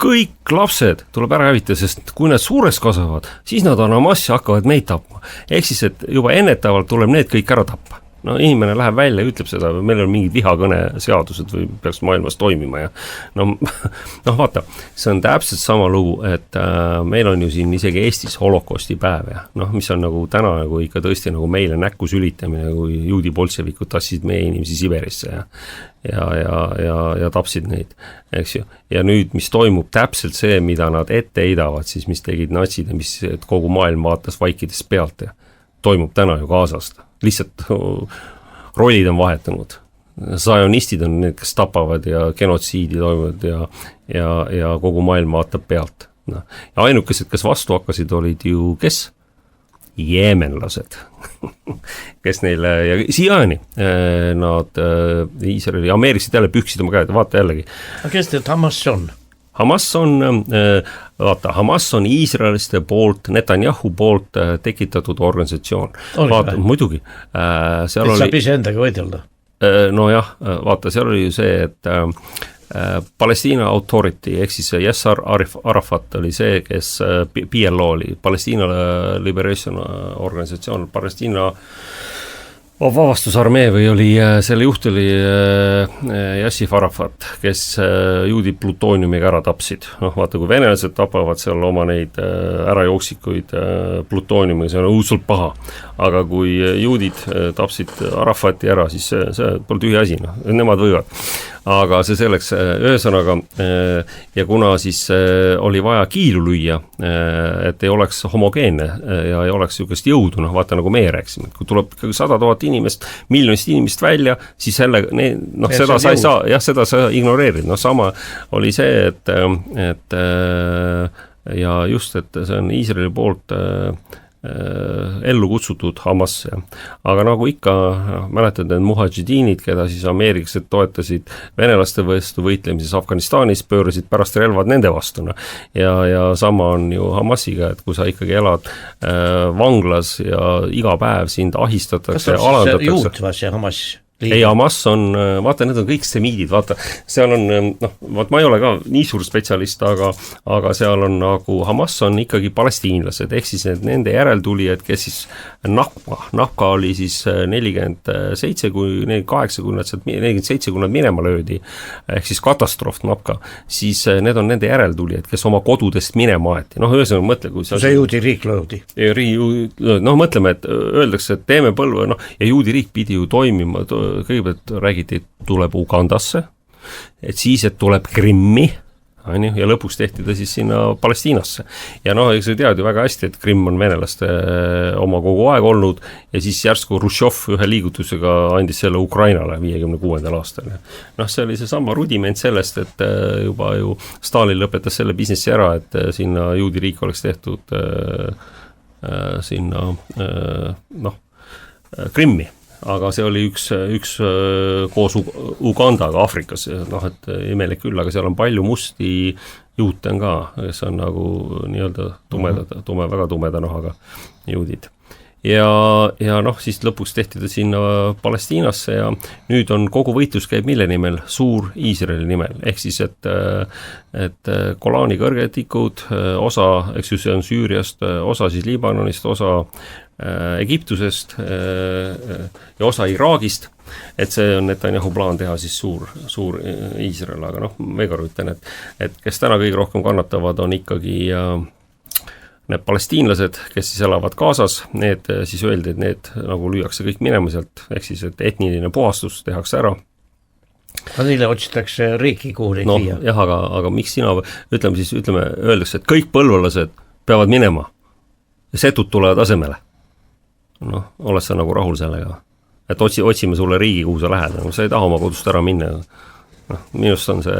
Kõik lapsed tuleb ära hävita, sest kui nad suures kasvavad, siis nad on Hamasi hakkavad meid tapma. Ehk siis, et juba ennetavalt tuleb need kõik ära tappa. no inimene läheb välja ja ütleb seda, meil on mingid vihakõne seadused või peaks maailmas toimima ja no vaata, see on täpselt sama lugu, et meil on ju siin isegi Eestis holokosti päev ja mis on nagu täna nagu ikka tõesti nagu meile näkku sülitamine, kui juudi bolševikud tassid meie inimesi Siberisse ja tapsid neid, eks ju. Ja nüüd, mis toimub täpselt see, mida nad ette heidavad, siis mis tegid natsid ja mis kogu maailm vaatas vaikides pealt ja toimub täna ju Gazast. Lihtsalt rollid on vahetunud. Zionistid on need, kes tapavad ja genotsiidi toimuvad ja kogu maailm vaatab pealt. Ja ainukesed, kes vastu hakkasid, olid ju kes? Jeemenlased, kes neile ja siiani nad Iisraeli ameeriksid jälle püksid oma käed, vaata jällegi. Kes tead Hamas on? Hamas on Iisraeliste poolt, Netanyahu poolt tekitatud organisatsioon. Vaata, muidugi. Saab ise endaga võidelda? No jah, vaata, seal oli ju see, et Palestiina Authority, ehk siis Yasser Arafat oli see, kes PLO oli, Palestiina Liberation organisatsioon, Palestiina vabastusarmee või oli, selle juht oli Yassir Arafat, kes juudi plutooniumiga ära tapsid. Vaata, kui venelased tapavad seal oma neid ärajooksikuid plutooniumiga, see on õudselt paha. Aga kui juudid tapsid Arafati ära, siis see pole tühi asi, nemad võivad. Aga see selleks, ühesõnaga, ja kuna siis oli vaja kiilu lüüa, et ei oleks homogeenne ja ei oleks niisugust jõudu, vaata nagu meie rääksime, kui tuleb 100 000 inimest, miljonist inimest välja, siis selle, seda sa ei saa, seda sa ignoreerid, sama oli see, et ja just, et see on Iisraeli poolt ellu kutsutud Hamas. Aga nagu ikka, mäletad need muhadžidiinid, keda siis ameeriklased toetasid venelaste vastu võitlemises Afganistanis, pöörasid pärast relvad nende vastu. Ja sama on ju Hamasiga, et kui sa ikkagi elad vanglas ja iga päev sind ahistatakse ja alandatakse. Kas on juutva see Hamas? Ei, Hamas on, vaata, need on kõik semiidid, vaata, seal on, ma ei ole ka nii suur spetsialist, aga seal on nagu, Hamas on ikkagi palestiinlased, ehk siis nende järeltulijad, kes siis Nahka oli siis 47, kui 47, kui nad minema löödi, ehk siis katastroof Nahka, siis need on nende järeltulijad, kes oma kodudest minema aeti. Ühesõnaga mõtle, kui see juudi riik löödi. Mõtleme, et öeldakse, et teeme põlve, ja juudi riik pidi ju toimima, kõigepealt räägiti, et tuleb Ugandasse, et siis, et tuleb Krimmi, ja lõpuks tehti ta siis sinna Palestiinasse. Ja eks sa tead ju väga hästi, et Krimm on venelaste oma kogu aeg olnud ja siis järsku Hruštšov ühe liigutusega andis selle Ukrainale 56. aastal. See oli see sama rudiment sellest, et juba ju Stalin lõpetas selle businessi ära, et sinna juudi riik oleks tehtud sinna Krimmi. Aga see oli üks koos Ugandaga Afrikas, et imelik küll, aga seal on palju musti juute on ka, kes on nagu nii-öelda väga tumeda nahaga juudid. Ja siis lõpuks tehti ta sinna Palestiinasse ja nüüd on kogu võitlus käib mille nimel? Suur Iisraeli nimel, ehk siis, et Golani kõrgetikud, osa, eks ju, see on Süüriast, osa siis Liibanonist, osa Egiptusest ja osa Iraagist, et see on Netanyahu plaan teha siis suur Iisrael, aga mega ütlen, et kes täna kõige rohkem kannatavad, on ikkagi need palestiinlased, kes siis elavad Gazas, need siis öeldi, et need nagu lüüakse kõik minema sealt, ehk siis, et etniline puhastus tehakse ära. Neile otsitakse riiki, kuhu neid viia. Jah, aga miks sina, ütleme, öeldakse, et kõik põlvalased peavad minema ja setud tulevad asemele. Oled sa nagu rahul sellega, et otsime sulle riigi, kuhu sa lähed, sa ei taha oma kodust ära minna. Minust on see,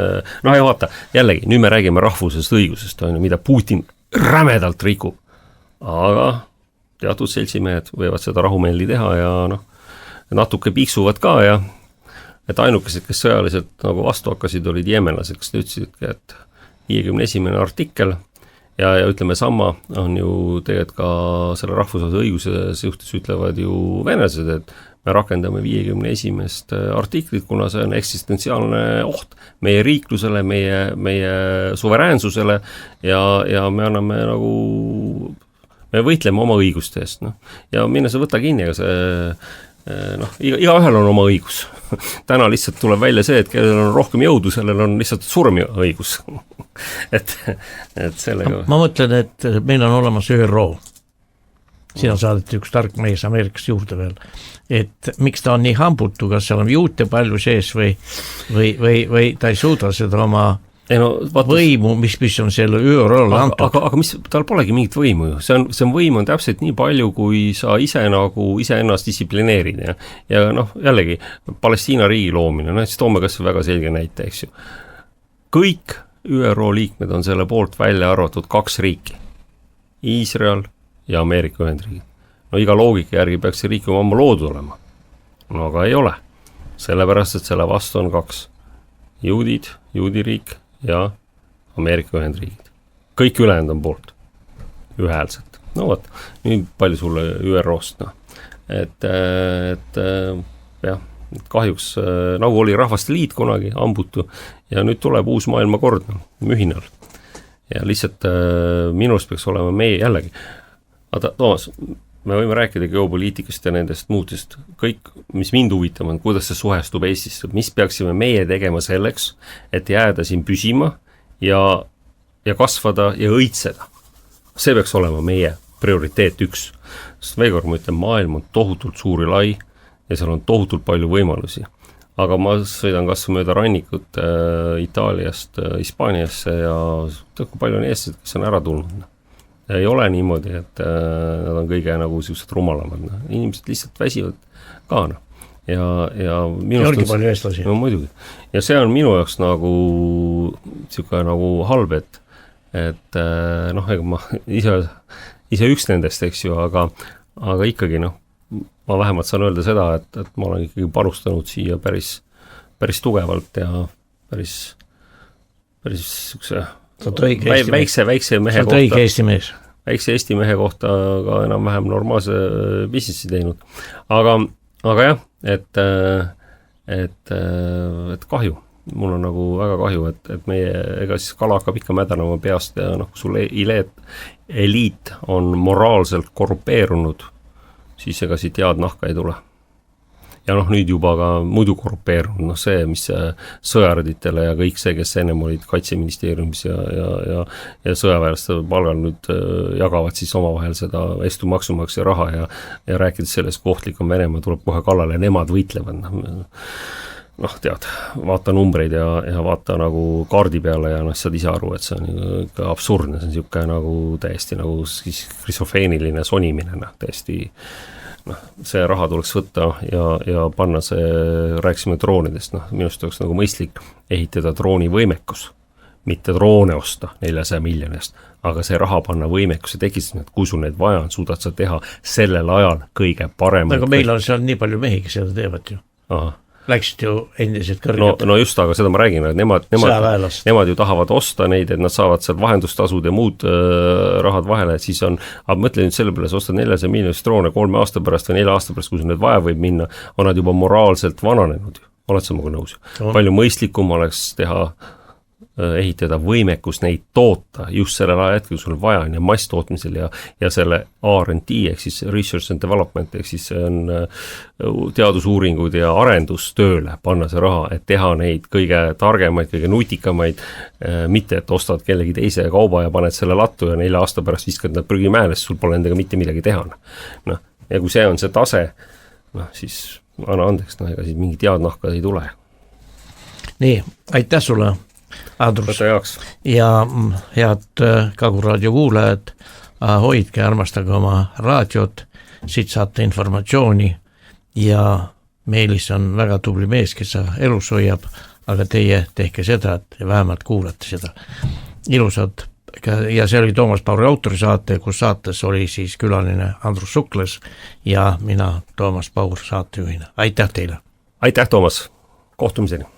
ja vaata, jällegi, nüüd me räägime rahvusest õigusest, mida Putin rämedalt rikub, aga teatud seltsimehed võivad seda rahumeeli teha ja natuke piiksuvad ka ja et ainukesed, kes sõjaliselt nagu vastu hakkasid, olid jeemenlased, kes ütlesid, et 51. artikkel ja ütleme sama on ju tegelikult ka selle rahvusvahelise õiguse suhtes ütlevad ju venelased, et me rakendame 51. artiklit, kuna see on eksistentsiaalne oht meie riiklusele, meie suveräänsusele ja me anname nagu, me võitleme oma õiguste eest. Ja minna see võta kinni, aga noh, igaühel on oma õigus. Täna lihtsalt tuleb välja see, et kellel on rohkem jõudu, sellel on lihtsalt suurem õigus. et sellega... Ma mõtlen, et meil on olemas ÜRO. Siin on saadeti üks tark mees Ameerikast juurde veel, et miks ta on nii hambutu, kas seal on juute palju sees või ta ei suuda seda oma võimu, mis on selle ÜRO-le antud. Aga mis, tal polegi mingit võimu ju, see on võim on täpselt nii palju, kui sa ise nagu iseennast distsiplineerid ja noh, jällegi Palestiina riigi loomine, siis toome kas väga selge näite, eks ju. Kõik ÜRO liikmed on selle poolt välja arvatud 2 riiki, Iisrael ja Ameerika Ühendriigid. No iga loogika järgi peaks see riik oma loodud olema. No aga ei ole. Sellepärast, et selle vastu on 2. Juudid, juudiriik ja Ameerika Ühendriigid. Kõik ülejäänud on poolt. Ühäälselt. No võt, nii palju sulle ÜRO-st. No. Et jah, kahjuks nagu oli Rahvaste Liit kunagi, ambutu, ja nüüd tuleb uus maailmakord, mühinal. Ja lihtsalt minust peaks olema meie jällegi. Aga Toomas, me võime rääkida geopoliitikast ja nendest muutest. Kõik, mis mind huvitab on, kuidas see suhestub Eestisse, mis peaksime meie tegema selleks, et jääda siin püsima ja kasvada ja õitseda. See peaks olema meie prioriteet 1. Sest veel kord ma ütlen, maailm on tohutult suur ja lai ja seal on tohutult palju võimalusi. Aga ma sõidan kas mööda rannikut Itaaliast Hispaaniasse ja kui palju on eestlased, kes on ära tulnud. Ei ole niimoodi, et nad on kõige nagu sellised rumalamad. Inimesed lihtsalt väsivad ka. Ja minust on palju eestlasi. No muidugi. Ja see on minu jaoks nagu selline nagu halb, et noh, ega ma ise üks nendest, eks ju, aga ikkagi noh, ma vähemalt saan öelda seda, et ma olen ikkagi panustanud siia päris tugevalt ja päris sükse väikse mehe kohta. Õige Eesti mees. Väikse Eesti mehe kohta ka enam-vähem normaalse businessi teinud. Aga jah, et kahju. Mul on nagu väga kahju, et meie, ega siis kala hakkab ikka mädanema peast ja noh, kui sul eliit on moraalselt korrupeerunud, siis ega siit head nahka ei tule. Ja noh, nüüd juba ka muidu korrupeerunud, noh see, mis sõjarditele ja kõik see, kes ennem olid Kaitseministeeriumis ja sõjaväelaste palgal nüüd jagavad siis omavahel seda estu maksumaksja raha ja rääkides sellest kohtlik on Venemaa, tuleb kohe kallale ja nemad võitlevad. Noh, tead, vaata numbreid ja vaata nagu kaardi peale ja noh, saad ise aru, et see on ikka absurdne, see on siuke nagu täiesti nagu skisofreeniline sonimine, noh, täiesti see raha tuleks võtta ja panna see, rääksime droonidest, noh, minust oleks nagu mõistlik ehitada droonivõimekus, mitte droone osta 400 miljonist, aga see raha panna võimekuse tekistamine, et kui sul neid vaja on, suudad sa teha sellel ajal kõige parem. Aga meil on seal nii palju mehi, kes seda teevad ju. Aha. Läksid ju endiselt kõrged. No just, aga seda ma räägin, et nemad ju tahavad osta neid, et nad saavad seal vahendustasud ja muud rahad vahele, et siis on, aga mõtle nüüd selle peale, sa ostad 400 miljonist droone 3 aasta pärast või 4 aasta pärast, kui sul need vaja võib minna, on nad juba moraalselt vananenud. Oled sa muga nõus? Palju mõistlikum oleks ehitada võimekus neid toota just sellel ajahetkel, kui sul vaja on ja masstootmisel ja selle R&D ehk siis Research and Development ehk siis on teadusuuringud ja arendustööle panna see raha, et teha neid kõige targemaid, kõige nutikamaid, mitte et ostad kellegi teise kauba ja paned selle lattu ja 4 aasta pärast viskad nad prügimäele, sul pole nendega mitte midagi teha. No, ja kui see on see tase, noh siis anna andeks, ega siis mingit head nahka ei tule. Nii, aitäh sulle, Andrus, ja head Kagu raadio kuulajad, hoidke, armastage oma raadiot, siit saate informatsiooni ja Meelis on väga tubli mees, kes elus hoiab, aga teie tehke seda, et vähemalt kuulate seda. Ilusad, ja see oli Toomas Pauri autorisaate, kus saates oli siis külaline Andrus Sukles ja mina, Toomas Paur, saatejuhina. Aitäh teile! Aitäh, Toomas! Kohtumiseni!